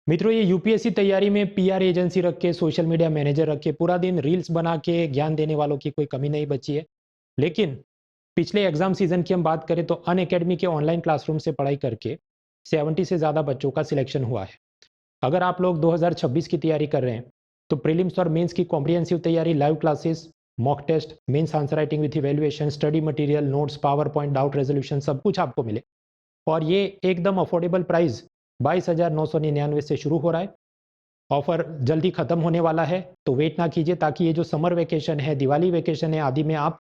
मित्रों, ये यूपीएससी तैयारी में पीआर एजेंसी रख के, सोशल मीडिया मैनेजर रख के, पूरा दिन रील्स बना के ज्ञान देने वालों की कोई कमी नहीं बची है। लेकिन पिछले एग्जाम सीजन की हम बात करें तो अनअकैडमी के ऑनलाइन क्लासरूम से पढ़ाई करके 70 से ज़्यादा बच्चों का सिलेक्शन हुआ है। अगर आप लोग 2026 की तैयारी कर रहे हैं तो प्रीलिम्स और मेंस की कॉम्प्रिहेंसिव तैयारी, live classes, mock test, mains answer writing with evaluation, study material, notes, power point, doubt resolution, सब कुछ आपको मिले। और ये एकदम अफोर्डेबल प्राइस 22,999 से शुरू हो रहा है। ऑफर जल्दी खत्म होने वाला है, तो वेट ना कीजिए, ताकि ये जो समर वेकेशन है, दिवाली वेकेशन है आदि में आप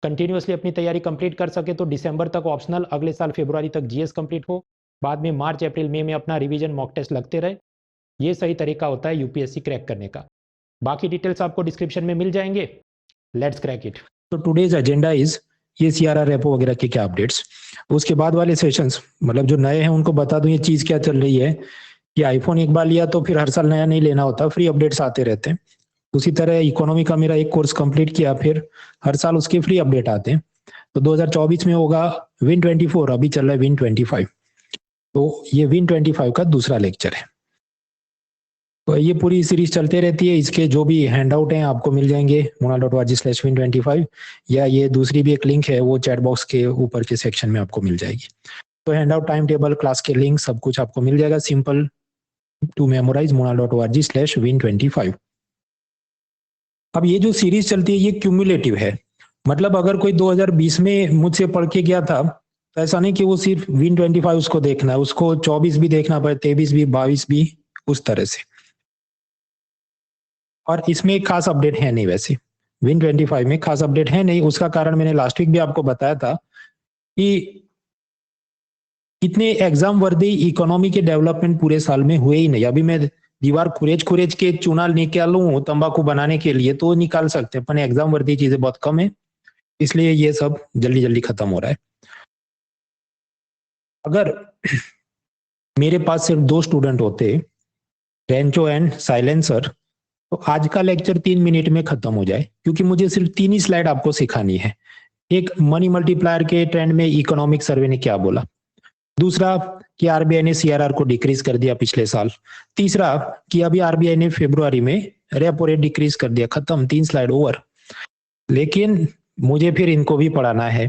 कंटिन्यूअसली अपनी तैयारी कंप्लीट कर सके। तो दिसंबर तक ऑप्शनल, अगले साल फरवरी तक जीएस कंप्लीट हो, बाद में मार्च अप्रैल मई में अपना रिवीजन मॉक टेस्ट लगते रहे। ये सही तरीका होता है यूपीएससी क्रैक करने का। बाकी डिटेल्स आपको डिस्क्रिप्शन में मिल जाएंगे। Let's crack it. तो टुडेज एजेंडा इज ये सीआरआर रेपो वगैरह के क्या अपडेट्स, उसके बाद वाले सेशंस, मतलब जो नए हैं उनको बता दूं ये चीज क्या चल रही है कि आईफोन एक बार लिया तो फिर हर साल नया नहीं लेना होता, फ्री अपडेट्स आते रहते हैं। उसी तरह इकोनॉमी का मेरा एक कोर्स कंप्लीट किया, फिर हर साल उसके फ्री अपडेट आते हैं। तो 2024 में होगा विन 24, अभी चल रहा है विन 25। तो ये विन 25 का दूसरा लेक्चर है। तो ये पूरी सीरीज चलते रहती है। इसके जो भी हैंड आउट हैं आपको मिल जाएंगे monal.org/win25, या ये दूसरी भी एक लिंक है वो चैट बॉक्स के ऊपर के सेक्शन में आपको मिल जाएगी। तो hand out, time table, class के लिंक सब कुछ आपको मिल जाएगा, सिंपल टू मेमोराइज, monal.org/win25। अब ये जो सीरीज चलती है ये क्यूमुलेटिव है, मतलब अगर कोई 2020 में मुझसे पढ़ के गया था तो ऐसा नहीं कि वो सिर्फ विन 25 उसको देखना है, उसको 24 भी देखना पड़े, 23 भी, 22 भी, उस तरह से। और इसमें एक खास अपडेट है नहीं, वैसे विन 25 में खास अपडेट है नहीं। उसका कारण मैंने लास्ट वीक भी आपको बताया था कि इतने एग्जाम वर्दी इकोनॉमी के डेवलपमेंट पूरे साल में हुए ही नहीं। अभी मैं दीवार खुरेज के चूना निकालूं तंबाकू बनाने के लिए तो निकाल सकते हैं, पर एग्जाम वर्दी चीजें बहुत कम है, इसलिए ये सब जल्दी जल्दी खत्म हो रहा है। अगर मेरे पास सिर्फ 2 स्टूडेंट होते, रेंचो एंड साइलेंसर, तो आज का लेक्चर 3 मिनट में खत्म हो जाए, क्योंकि मुझे सिर्फ 3 ही स्लाइड आपको सिखानी है। एक, मनी मल्टीप्लायर के ट्रेंड में इकोनॉमिक सर्वे ने क्या बोला। दूसरा, कि आरबीआई ने सीआरआर को डिक्रीज कर दिया पिछले साल। तीसरा, कि अभी आरबीआई ने फरवरी में रेपो रेट डिक्रीज कर दिया। खत्म, 3 स्लाइड ओवर। लेकिन मुझे फिर इनको भी पढ़ाना है,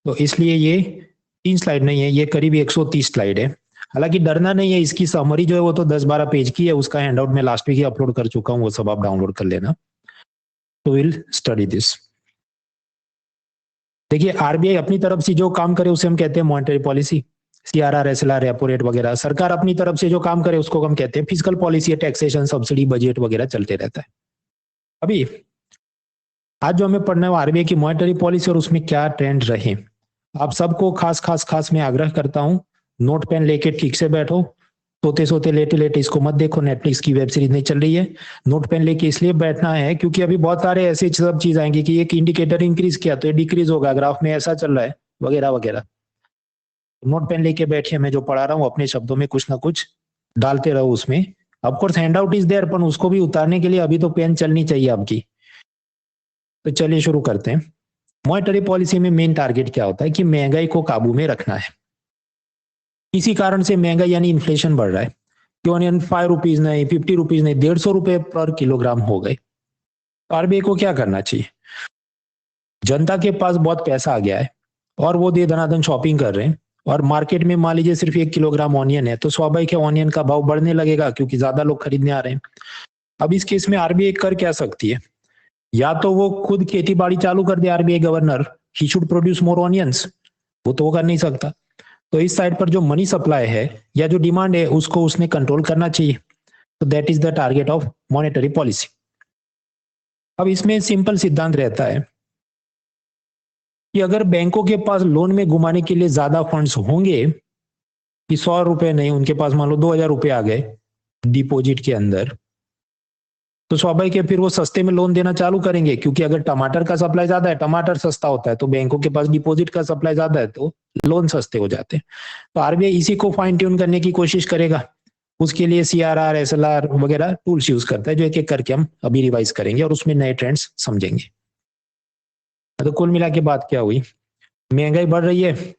तो इसलिए ये 3 स्लाइड नहीं है, ये करीब 130 स्लाइड है। हालांकि डरना नहीं है, इसकी समरी जो है वो तो 10-12 पेज की है, उसका हैंडआउट मैं लास्ट वीक ही अपलोड कर चुका हूँ, वो सब आप डाउनलोड कर लेना। तो विल स्टडी दिस। देखिए, आरबीआई अपनी तरफ से जो काम करे उसे हम कहते हैं monetary policy, CRR, SLR, repo rate वगैरह। सरकार अपनी तरफ से जो काम करे उसको हम कहते हैं physical policy, taxation, subsidy, budget वगैरह चलते रहता है। अभी आज जो हमें पढ़ना है वो आरबीआई की मॉनेटरी पॉलिसी और उसमें क्या ट्रेंड रहे। आप सबको खास मैं आग्रह करता हूं, नोट पेन लेके ठीक से बैठो, सोते सोते लेटे लेटे इसको मत देखो, नेटफ्लिक्स की वेब सीरीज नहीं चल रही है। नोट पेन लेके इसलिए बैठना है क्योंकि अभी बहुत सारे ऐसे सब चीज आएंगी कि एक इंडिकेटर इंक्रीज किया तो ये डिक्रीज होगा, ग्राफ में ऐसा चल रहा है वगैरह वगैरह। नोट पेन लेके बैठिए, मैं जो पढ़ा रहा हूँ अपने शब्दों में कुछ ना कुछ डालते रहो उसमें। Of course handout is there, पर उसको भी उतारने के लिए अभी तो पेन चलनी चाहिए आपकी। तो चलिए शुरू करते हैं। मॉनेटरी पॉलिसी में मेन टारगेट क्या होता है कि महंगाई को काबू में रखना है। किसी कारण से महंगाई यानी इन्फ्लेशन बढ़ रहा है, कि ऑनियन 5 रुपीज नहीं, 50 रुपीज नहीं, 150 रुपए पर किलोग्राम हो गए। तो आरबीआई को क्या करना चाहिए। जनता के पास बहुत पैसा आ गया है और वो दे धनाधन शॉपिंग कर रहे हैं, और मार्केट में मान लीजिए सिर्फ 1 किलोग्राम ऑनियन है, तो स्वाभाविक है ऑनियन का भाव बढ़ने लगेगा क्योंकि ज्यादा लोग खरीदने आ रहे हैं। अब इस केस में आरबीआई कर क्या सकती है, या तो वो खुद खेती बाड़ी चालू कर दे, RBI governor, he should produce more onions, वो तो वो कर नहीं सकता। तो इस साइड पर जो मनी सप्लाई है या जो डिमांड है उसको उसने कंट्रोल करना चाहिए। तो that is the target of monetary policy. अब इसमें सिंपल सिद्धांत रहता है कि अगर बैंकों के पास लोन में घुमाने के लिए ज्यादा फंड्स होंगे, कि 100 रुपए नहीं, उनके पास मान लो 2000 रुपए आ गए डिपॉजिट के अंदर, तो स्वाभाविक है फिर वो सस्ते में लोन देना चालू करेंगे, क्योंकि अगर टमाटर का सप्लाई ज्यादा है, टमाटर सस्ता होता है, तो बैंकों के पास डिपॉजिट का सप्लाई ज्यादा है तो लोन सस्ते हो जाते हैं। तो आरबीआई इसी को फाइन ट्यून करने की कोशिश करेगा। उसके लिए सीआरआर, एसएलआर वगैरह टूल्स यूज करता है, जो एक एक करके हम अभी रिवाइज करेंगे और उसमें नए ट्रेंड्स समझेंगे। तो कुल मिला के बात क्या हुई, महंगाई बढ़ रही है,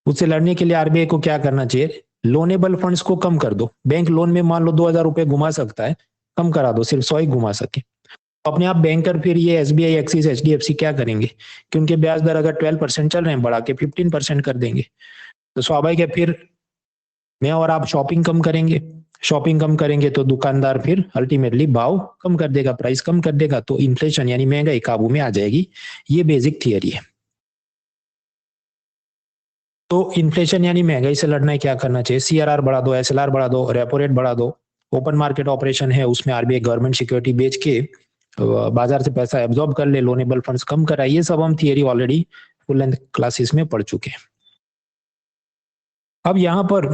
उससे लड़ने के लिए आरबीआई को क्या करना चाहिए, लोनेबल फंड्स को कम कर दो। बैंक लोन में मान लो 2,000 रुपए घुमा सकता है, कम करा दो, सिर्फ 100 ही घुमा सके। अपने आप बैंकर फिर ये एसबीआई, एक्सिस, एचडीएफसी क्या करेंगे कि उनके ब्याज दर अगर 12% चल रहे हैं, बढ़ा के 15% कर देंगे। तो स्वाभाविक है फिर मैं और आप शॉपिंग कम करेंगे। शॉपिंग कम करेंगे तो दुकानदार फिर अल्टीमेटली भाव कम कर देगा, प्राइस कम कर देगा, तो इन्फ्लेशन यानी महंगाई काबू में आ जाएगी। ये बेसिक थियरी है। तो इन्फ्लेशन यानी महंगाई से लड़ना है, क्या करना चाहिए? सीआरआर बढ़ा दो, एसएलआर बढ़ा दो, रेपो रेट बढ़ा दो। ओपन मार्केट ऑपरेशन है, उसमें आरबीआई गवर्नमेंट सिक्योरिटी बेच के बाजार से पैसा एब्जॉर्ब कर ले, लोनेबल फंड्स कम कराए। ये सब हम theory already full length classes में पढ़ चुके हैं। अब यहाँ पर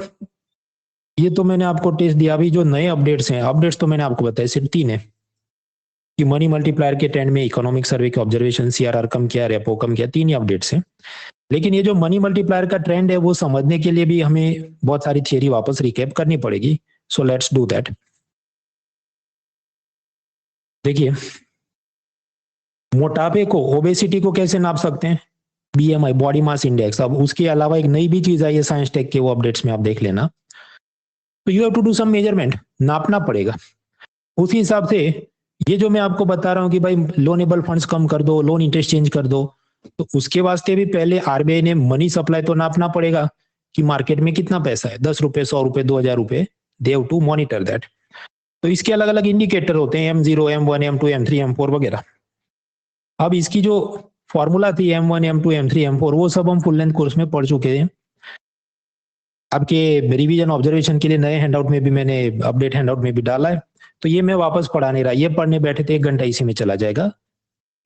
ये तो मैंने आपको टेस्ट दिया। अभी जो नए अपडेट्स हैं, अपडेट्स तो मैंने आपको बताया सिर्फ 3 है कि मनी मल्टीप्लायर के ट्रेंड में इकोनॉमिक सर्वे के ऑब्जर्वेशन, सीआरआर कम किया, रेपो कम किया, 3 ही अपडेट्स हैं। लेकिन ये जो मनी मल्टीप्लायर का ट्रेंड है वो समझने के लिए भी हमें बहुत सारी थियरी वापस रिकैप करनी पड़ेगी। So let's do that. देखिए, मोटापे को, ओबेसिटी को कैसे नाप सकते हैं? BMI, body mass index. अब उसके अलावा एक नई भी चीज आई है साइंस टेक के, वो अपडेट्स में आप देख लेना। तो you have to do some measurement, नापना पड़ेगा। उसी हिसाब से ये जो मैं आपको बता रहा हूँ कि भाई लोनेबल फंड्स कम कर दो, लोन इंटरेस्ट चेंज कर दो, तो उसके वास्ते भी पहले आरबीआई ने मनी सप्लाई तो नापना पड़ेगा कि मार्केट में कितना पैसा है, 10 रुपए, 100 रुपए, 2,000 रुपए। They have to monitor that. तो इसके अलग अलग इंडिकेटर होते हैं, M0, M1, M2, M3, M4 वगैरह। अब इसकी जो फॉर्मूला थी M1, M2, M3, M4, वो सब हम फुल लेंथ कोर्स में पढ़ चुके हैं। आपके रिवीजन ऑब्जर्वेशन के लिए नए हैंडआउट में भी मैंने, अपडेट हैंडआउट में भी डाला है। तो ये मैं वापस पढ़ा नहीं रहा, ये पढ़ने बैठे थे 1 घंटा इसी में चला जाएगा।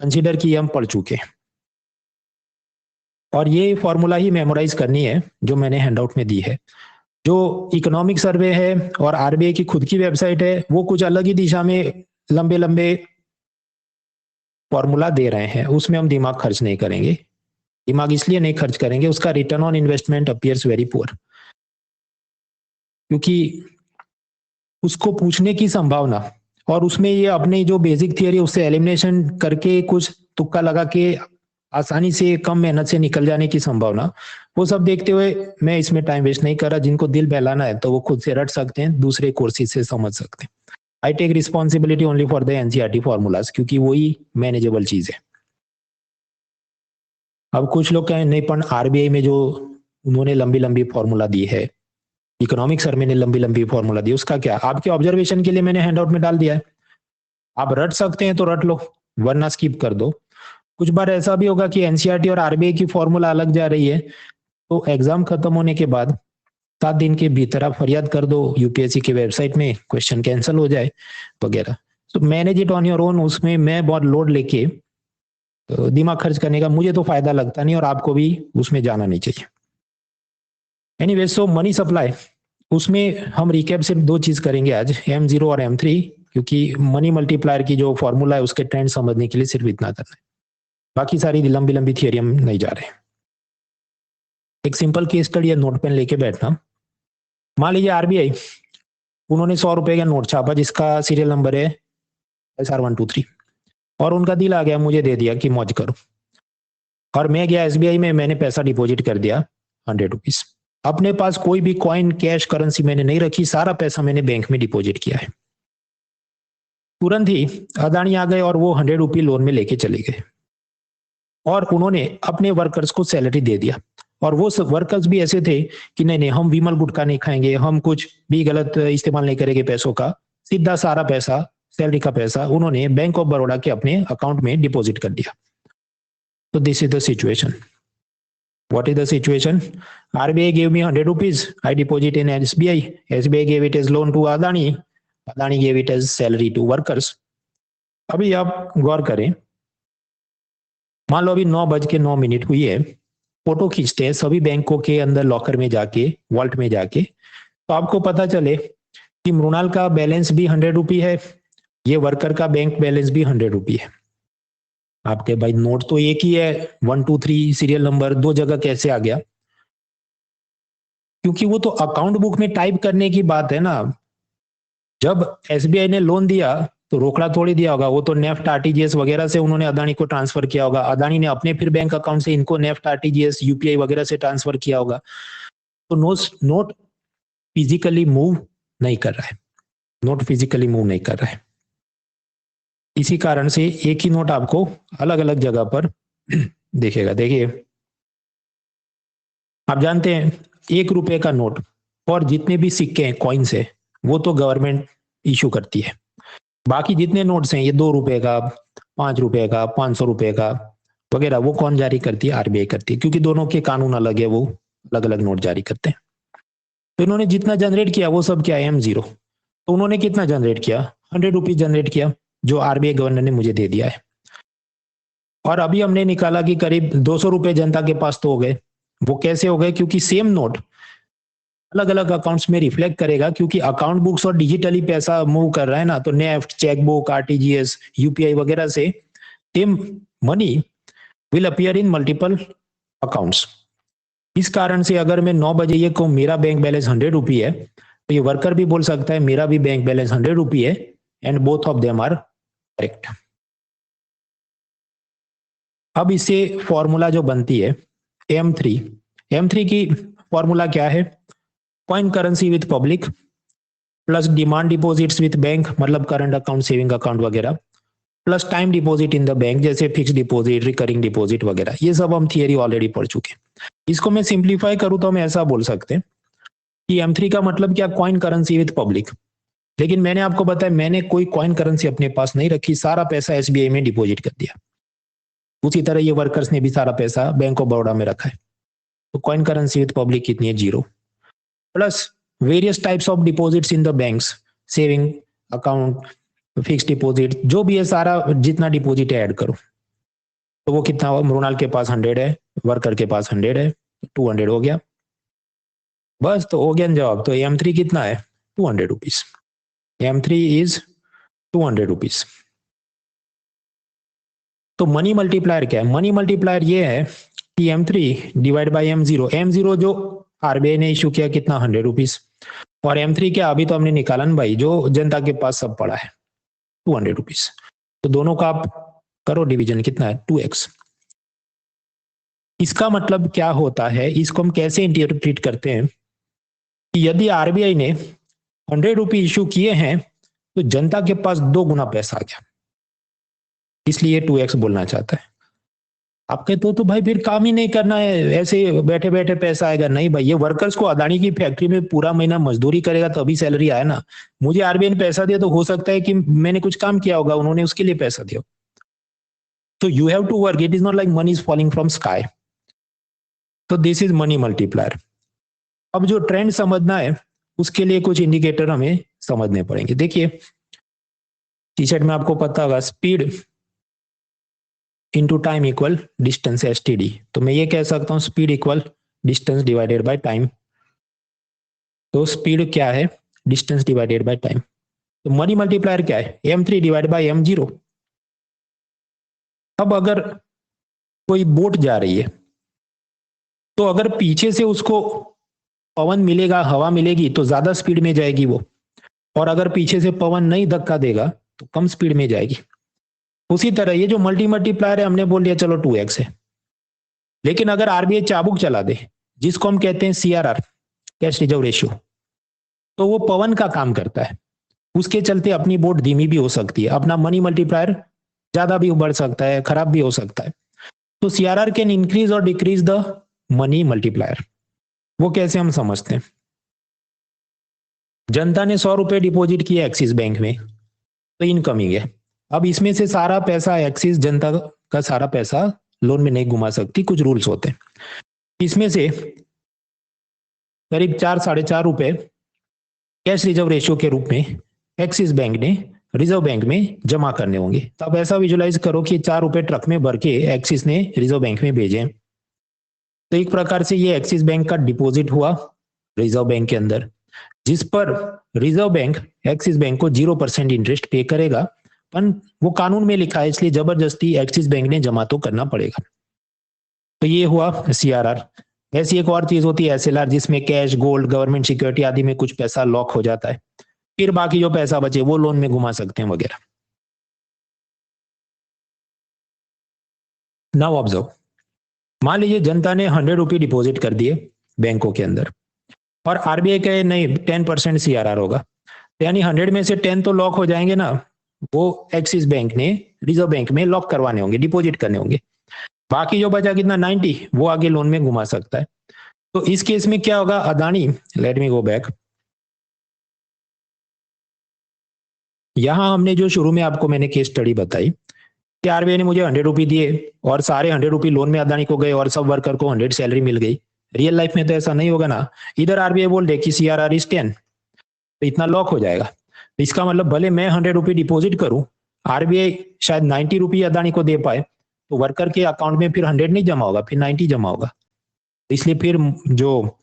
कंसीडर कि हम पढ़ चुके हैं और ये फॉर्मूला ही मेमोराइज करनी है जो मैंने हैंडआउट में दी है। जो इकोनॉमिक सर्वे है और आरबीआई की खुद की वेबसाइट है, वो कुछ अलग ही दिशा में लंबे लंबे फॉर्मूला दे रहे हैं, उसमें हम दिमाग खर्च नहीं करेंगे। दिमाग इसलिए नहीं खर्च करेंगे, उसका return on investment appears very poor, क्योंकि उसको पूछने की संभावना और उसमें ये अपने जो बेसिक थियरी उससे एलिमिनेशन करके कुछ तुक्का लगा के आसानी से कम मेहनत से निकल जाने की संभावना, वो सब देखते हुए मैं इसमें टाइम वेस्ट नहीं कर रहा। जिनको दिल बहलाना है तो वो खुद से रट सकते हैं, दूसरे कोर्सेज से समझ सकते हैं। I take responsibility only for the NCERT formulas, क्योंकि वही मैनेजेबल चीज है। अब कुछ लोग कहें नहीं, पर आरबीआई में जो उन्होंने लंबी लंबी फॉर्मूला दी है, इकोनॉमिक सर्वे ने लंबी लंबी फॉर्मूला दी, उसका क्या? आपके ऑब्जर्वेशन के लिए मैंने हैंडआउट में डाल दिया है। आप रट सकते हैं तो रट लो, वरना स्किप कर दो। कुछ बार ऐसा भी होगा कि एनसीईआरटी और आरबीआई की फॉर्मूला अलग जा रही है, तो एग्जाम खत्म होने के बाद 7 दिन के भीतर आप फरियाद कर दो यूपीएससी की वेबसाइट में, क्वेश्चन कैंसिल हो जाए वगैरह। तो manage it on your own. उसमें मैं बहुत लोड लेके दिमाग खर्च करने का मुझे तो फायदा लगता नहीं और आपको भी उसमें जाना नहीं चाहिए। एनीवे, सो मनी सप्लाई, उसमें हम रिकैप सिर्फ 2 चीज करेंगे आज, M0 और M3, क्योंकि मनी मल्टीप्लायर की जो फॉर्मूला है उसके ट्रेंड समझने के लिए सिर्फ इतना करना है। बाकी सारी लंबी लंबी थियरी हम नहीं जा रहे। एक सिंपल केस स्टडी है, नोट पेन लेके बैठना। मान लीजिए आरबीआई, उन्होंने 100 रुपए का नोट छापा जिसका सीरियल नंबर है SR123, और उनका दिल आ गया, मुझे दे दिया कि मौज करो। और मैं गया एसबीआई में, मैंने पैसा डिपॉजिट कर दिया 100 रुपीज। अपने पास कोई भी कॉइन, कैश, करेंसी मैंने नहीं रखी, सारा पैसा मैंने बैंक में डिपॉजिट किया है। तुरंत ही अदानी आ गए और वो 100 रुपये लोन में लेके चले गए और उन्होंने अपने वर्कर्स को सैलरी दे दिया। और वो वर्कर्स भी ऐसे थे कि नहीं नहीं, हम विमल गुटखा नहीं खाएंगे, हम कुछ भी गलत इस्तेमाल नहीं करेंगे पैसों का। सीधा सारा पैसा, सैलरी का पैसा उन्होंने बैंक ऑफ बड़ौदा के अपने अकाउंट में डिपॉजिट कर दिया। तो this is the situation. What is the situation? RBI gave me 100 rupees. I deposit in SBI. SBI gave it as loan to Adani. Adani gave it as salary to workers. अभी आप गौर करें, मान लो अभी 9:09 हुई है, फोटो खींचते हैं सभी बैंकों के अंदर लॉकर में जाके, वॉल्ट में जाके, तो आपको पता चले कि मृणाल का बैलेंस भी 100 रुपये है, ये वर्कर का बैंक बैलेंस भी 100 रुपये है। आपके भाई नोट तो एक ही है, 1 2 3 सीरियल नंबर 2 जगह कैसे आ गया? क्योंकि वो तो अकाउंट बुक में टाइप करने की बात है ना। जब एसबीआई ने लोन दिया तो रोकड़ा थोड़ी दिया होगा, वो तो नेफ्ट, आरटीजीएस वगैरह से उन्होंने अदानी को ट्रांसफर किया होगा। अदानी ने अपने फिर बैंक अकाउंट से इनको नेफ्ट, आरटीजीएस, यूपीआई वगैरह से ट्रांसफर किया होगा। तो नोट फिजिकली मूव नहीं कर रहा है, नोट फिजिकली मूव नहीं कर रहा है। इसी कारण से एक ही नोट आपको अलग अलग जगह पर देखेगा। देखिए, आप जानते हैं 1 रुपए का नोट और जितने भी सिक्के हैं, कॉइन्स है, वो तो गवर्नमेंट इशू करती है। बाकी जितने नोट्स हैं, ये 2 रुपए का, 5 रुपए का, 500 रुपए का वगैरह, वो कौन जारी करती है? आरबीआई करती है, क्योंकि दोनों के कानून अलग है, वो अलग अलग नोट जारी करते हैं। तो इन्होंने जितना जनरेट किया वो सब क्या है? M0। तो उन्होंने कितना जनरेट किया? 100 रुपीज जनरेट किया, जो आरबीआई गवर्नर ने मुझे दे दिया है। और अभी हमने निकाला कि करीब 200 रुपए जनता के पास तो हो गए। वो कैसे हो गए? क्योंकि सेम नोट अलग अलग अकाउंट्स में रिफ्लेक्ट करेगा, क्योंकि अकाउंट बुक्स और डिजिटली पैसा मूव कर रहा है ना, तो नेफ्ट, चेकबुक, आरटीजीएस, यूपीआई वगैरह से same money will appear in multiple accounts. इस कारण से अगर मैं 9 बजे ये कहूं मेरा बैंक बैलेंस 100 रुपी है, तो ये वर्कर भी बोल सकता है मेरा भी बैंक बैलेंस 100 रुपी है, and both of them are correct. अब इससे फॉर्मूला जो बनती है M3 की फॉर्मूला क्या है? Coin currency with public plus demand deposits with bank, मतलब करंट अकाउंट, सेविंग अकाउंट वगैरह, plus time deposit in the bank, जैसे फिक्स डिपॉजिट, रिकरिंग डिपॉजिट वगैरह। ये सब हम थियरी ऑलरेडी पढ़ चुके हैं। इसको मैं सिंप्लीफाई करूं तो हम ऐसा बोल सकते हैं कि M3 का मतलब क्या? Coin currency with public. लेकिन मैंने आपको बताया, मैंने कोई कॉइन करेंसी अपने पास नहीं रखी, सारा पैसा एसबीआई में डिपॉजिट कर दिया। उसी तरह ये वर्कर्स ने भी सारा पैसा बैंक ऑफ बड़ौदा में रखा है। तो कॉइन करेंसी विथ पब्लिक कितनी है? 0। Plus various types of deposits in the banks, saving account, fix deposit, जो भी है सारा, जितना डिपॉजिट है ऐड करो, तो वो कितना हुआ? मृणाल के पास 100 है, वर्कर के पास 100 है, 200 हो गया। बस, तो हो गया जवाब। तो M3 कितना है? 200 रुपीज। M3 is 200 rupees. तो मनी मल्टीप्लायर क्या है? मनी मल्टीप्लायर ये है कि M3 डिवाइड बाई M0 जो आरबीआई ने इशू किया कितना? 100 रुपीज। और M3 क्या? अभी तो हमने निकाला ना भाई, जो जनता के पास सब पड़ा है, 200 रुपीज। तो दोनों का आप करो डिवीजन, कितना है? 2x। इसका मतलब क्या होता है? इसको हम कैसे इंटरप्रेट करते हैं कि यदि आरबीआई ने 100 रुपी इशू किए हैं, तो जनता के पास 2 गुना पैसा आ गया, इसलिए 2x बोलना चाहता है। आप कहते हो तो भाई फिर काम ही नहीं करना है, ऐसे बैठे बैठे पैसा आएगा। नहीं भाई, ये वर्कर्स को अदानी की फैक्ट्री में पूरा महीना मजदूरी करेगा तभी सैलरी आया ना। मुझे आरबीआई ने पैसा दिया तो हो सकता है कि मैंने कुछ काम किया होगा, उन्होंने उसके लिए पैसा दिया। तो you have to work, it is not like money is falling from sky. तो दिस इज मनी मल्टीप्लायर। अब जो ट्रेंड समझना है, उसके लिए कुछ इंडिकेटर हमें समझने पड़ेंगे। देखिए, टी शर्ट में आपको पता होगा, speed into time equal distance, STD। तो मैं ये कह सकता हूं speed equal distance divided by time. तो स्पीड क्या है? Distance divided by time. तो मनी मल्टीप्लायर क्या है? M3 divide by M0। अब अगर कोई बोट जा रही है, तो अगर पीछे से उसको पवन मिलेगा, हवा मिलेगी, तो ज्यादा स्पीड में जाएगी वो, और अगर पीछे से पवन नहीं धक्का देगा तो कम स्पीड में जाएगी। उसी तरह ये जो मल्टीप्लायर है, हमने बोल दिया चलो 2x है। लेकिन अगर आरबीआई चाबुक चला दे, जिसको हम कहते हैं CRR, कैश रिजर्व रेशियो, तो वो पवन का काम करता है। उसके चलते अपनी बोट धीमी भी हो सकती है, अपना मनी मल्टीप्लायर ज्यादा भी बढ़ सकता है, खराब भी हो सकता है। तो CRR कैन इंक्रीज और डिक्रीज द मनी मल्टीप्लायर। वो कैसे हम समझते हैं? जनता ने 100 रुपए डिपॉजिट किया एक्सिस बैंक में, तो इनकमिंग है। अब इसमें से सारा पैसा एक्सिस जनता का सारा पैसा लोन में नहीं घुमा सकती, कुछ रूल्स होते हैं। इसमें से करीब 4-4.5 रुपए कैश रिजर्व रेशियो के रूप में एक्सिस बैंक ने रिजर्व बैंक में जमा करने होंगे। तो अब ऐसा विजुलाइज करो कि 4 रुपए ट्रक में भर के एक्सिस ने रिजर्व बैंक में भेजे। तो एक प्रकार से ये एक्सिस बैंक का डिपॉजिट हुआ रिजर्व बैंक के अंदर, जिस पर रिजर्व बैंक एक्सिस बैंक को 0% इंटरेस्ट पे करेगा। पर वो कानून में लिखा है, इसलिए जबरदस्ती एक्सिस बैंक ने जमा तो करना पड़ेगा। तो ये हुआ CRR। ऐसी एक और चीज होती है SLR, जिसमें कैश, गोल्ड, गवर्नमेंट सिक्योरिटी आदि में कुछ पैसा लॉक हो जाता है, फिर बाकी जो पैसा बचे वो लोन में घुमा सकते हैं वगैरह। नाउ ऑब्जर्व, मान लीजिए जनता ने 100 रुपये डिपॉजिट कर दिए बैंकों के अंदर, और आरबीआई कहे नहीं 10% सीआरआर होगा, तो यानी 100 में से 10 तो लॉक हो जाएंगे ना, वो एक्सिस बैंक ने रिजर्व बैंक में लॉक करवाने होंगे, डिपॉजिट करने होंगे। बाकी जो बचा कितना 90 वो आगे लोन में घुमा सकता है। तो इस केस में क्या होगा, Adani, late me go back, यहां हमने जो शुरू में आपको मैंने केस स्टडी बताई कि आरबीआई ने मुझे 100 रुपये दिए और सारे 100 रुपये लोन में अदानी को गए और सब वर्कर को 100 सैलरी मिल गई। रियल लाइफ में तो ऐसा नहीं होगा ना। इधर आरबीआई बोल दे कि सीआरआर इज 10, तो इतना लॉक हो जाएगा। तो इसका मतलब भले मैं 100 रुपये डिपॉजिट करूं, आरबीआई शायद 90 रुपये अदानी को दे पाए, तो वर्कर के अकाउंट में फिर 100 नहीं जमा होगा, फिर 90 जमा होगा। इसलिए फिर जो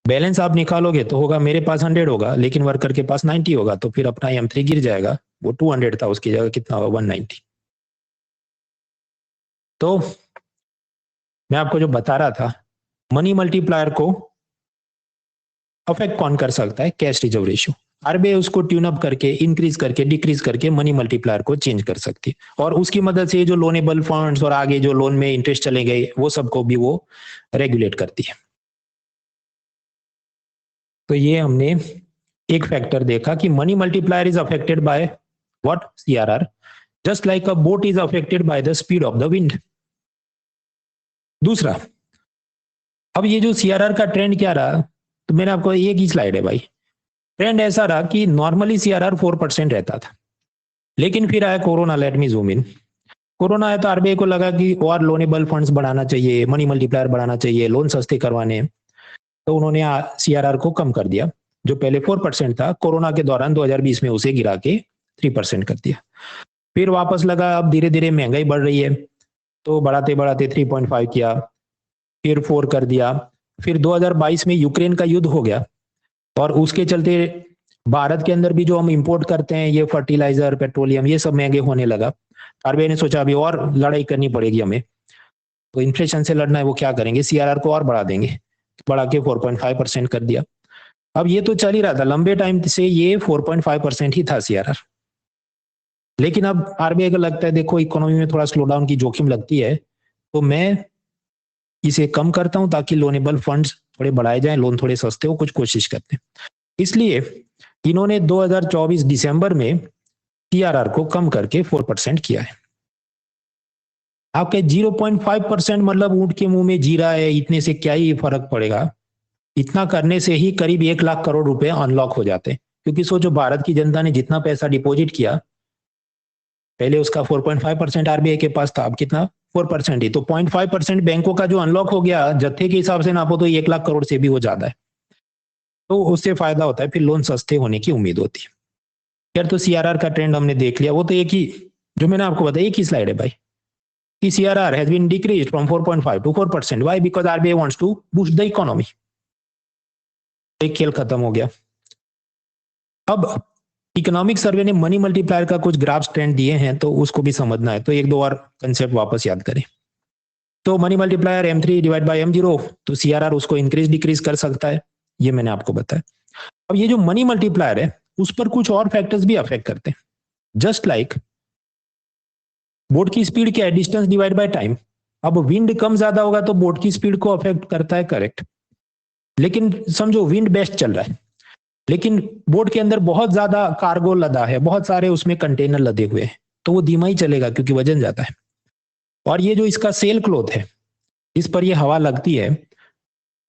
बैलेंस आप निकालोगे तो होगा मेरे पास 100 होगा लेकिन वर्कर के पास 90 होगा, तो फिर अपना M3 गिर जाएगा। वो 200 था, उसकी जगह कितना होगा 190। तो मैं आपको जो बता रहा था, मनी मल्टीप्लायर को अफेक्ट कौन कर सकता है, कैश रिजर्व रेशियो। आरबीआई उसको ट्यून अप करके, इंक्रीज करके, डिक्रीज करके मनी मल्टीप्लायर को चेंज कर सकती है, और उसकी मदद से जो लोनेबल फंड्स और आगे जो लोन में इंटरेस्ट चले गए वो सबको भी वो रेगुलेट करती है। तो ये हमने एक फैक्टर देखा कि money multiplier is affected by what, CRR, just like a boat is affected by the speed of the wind. दूसरा, अब ये जो सीआरआर का ट्रेंड क्या रहा, तो मैंने आपको एक ही स्लाइड है भाई, ट्रेंड ऐसा रहा कि नॉर्मली सीआरआर 4% रहता था, लेकिन फिर आया corona, let me zoom in. Corona आया तो आरबीआई को लगा कि और लोनेबल फंड्स बढ़ाना चाहिए, मनी मल्टीप्लायर बढ़ाना चाहिए, लोन सस्ते करवाने, तो उन्होंने सीआरआर को कम कर दिया। जो पहले 4% था, कोरोना के दौरान 2020 में उसे गिरा के 3% कर दिया। फिर वापस लगा, अब धीरे धीरे महंगाई बढ़ रही है, तो बढ़ाते बढ़ाते 3.5 किया, फिर 4 कर दिया। फिर 2022 में यूक्रेन का युद्ध हो गया और उसके चलते भारत के अंदर भी जो हम इंपोर्ट करते हैं ये फर्टिलाइजर, पेट्रोलियम, ये सब महंगे होने लगा। आरबीआई ने सोचा अभी और लड़ाई करनी पड़ेगी हमें, तो इन्फ्लेशन से लड़ना है, वो क्या करेंगे, सीआरआर को और बढ़ा देंगे, बढ़ा के 4.5% कर दिया। अब ये तो चल ही रहा था लंबे टाइम से, ये 4.5% ही था सीआरआर। लेकिन अब आरबीआई को लगता है देखो इकोनॉमी में थोड़ा स्लो डाउन की जोखिम लगती है, तो मैं इसे कम करता हूं ताकि लोनेबल फंड्स थोड़े बढ़ाए जाएं, लोन थोड़े सस्ते हो, कुछ कोशिश करते हैं। इसलिए इन्होंने 2024 दिसंबर में सीआरआर को कम करके 4% किया है। आपके 0.5% मतलब ऊंट के मुंह में जीरा है, इतने से क्या ही फर्क पड़ेगा। इतना करने से ही करीब 1 लाख करोड़ रुपए अनलॉक हो जाते हैं, क्योंकि सोचो भारत की जनता ने जितना पैसा डिपॉजिट किया, पहले उसका 4.5% आरबीआई के पास था, अब कितना 4% ही, तो 0.5% बैंकों का जो अनलॉक हो गया, जत्थे के हिसाब से नापो तो 1 लाख करोड़ से भी वो ज्यादा है, तो उससे फायदा होता है, फिर लोन सस्ते होने की उम्मीद होती है। यार तो सीआरआर का ट्रेंड हमने देख लिया, वो तो एक ही, जो मैंने आपको बताया एक ही स्लाइड है भाई, कि CRR has been decreased from 4.5 to 4%। Why? Because RBI wants to boost the economy. एक खेल खत्म हो गया। अब इकोनॉमिक सर्वे ने मनी मल्टीप्लायर का कुछ ग्राफ्स ट्रेंड दिए हैं, तो उसको भी समझना है, तो एक दो और कंसेप्ट वापस याद करें। तो money multiplier M3 divide by M0, तो सीआरआर उसको इंक्रीज डिक्रीज कर सकता है, ये मैंने आपको बताया। अब ये जो मनी मल्टीप्लायर है उस पर कुछ और फैक्टर्स भी अफेक्ट करते हैं, जस्ट लाइक बोट की स्पीड क्या है, डिस्टेंस डिवाइड बाय टाइम। अब विंड कम ज्यादा होगा तो बोट की स्पीड को अफेक्ट करता है, करेक्ट। लेकिन समझो विंड बेस्ट चल रहा है, लेकिन बोट के अंदर बहुत ज्यादा कार्गो लदा है, बहुत सारे उसमें कंटेनर लदे हुए हैं, तो वो धीमा ही चलेगा क्योंकि वजन ज्यादा है। और ये जो इसका सेल क्लॉथ है, इस पर ये हवा लगती है,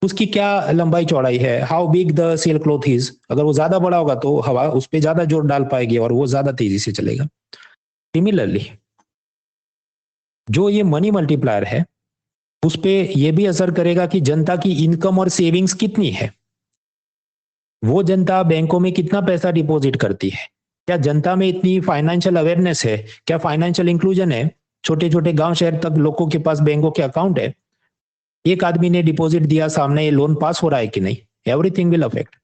उसकी क्या लंबाई चौड़ाई है, how big the sail cloth is. अगर वो ज्यादा बड़ा होगा तो हवा उस पर ज्यादा जोर डाल पाएगी और वो ज्यादा तेजी से चलेगा। सिमिलरली जो ये मनी मल्टीप्लायर है उस पे ये भी असर करेगा कि जनता की इनकम और सेविंग्स कितनी है, वो जनता बैंकों में कितना पैसा डिपॉजिट करती है, क्या जनता में इतनी फाइनेंशियल अवेयरनेस है, क्या फाइनेंशियल इंक्लूजन है, छोटे छोटे गांव शहर तक लोगों के पास बैंकों के अकाउंट है, एक आदमी ने डिपॉजिट दिया, सामने ये लोन पास हो रहा है कि नहीं, everything will affect.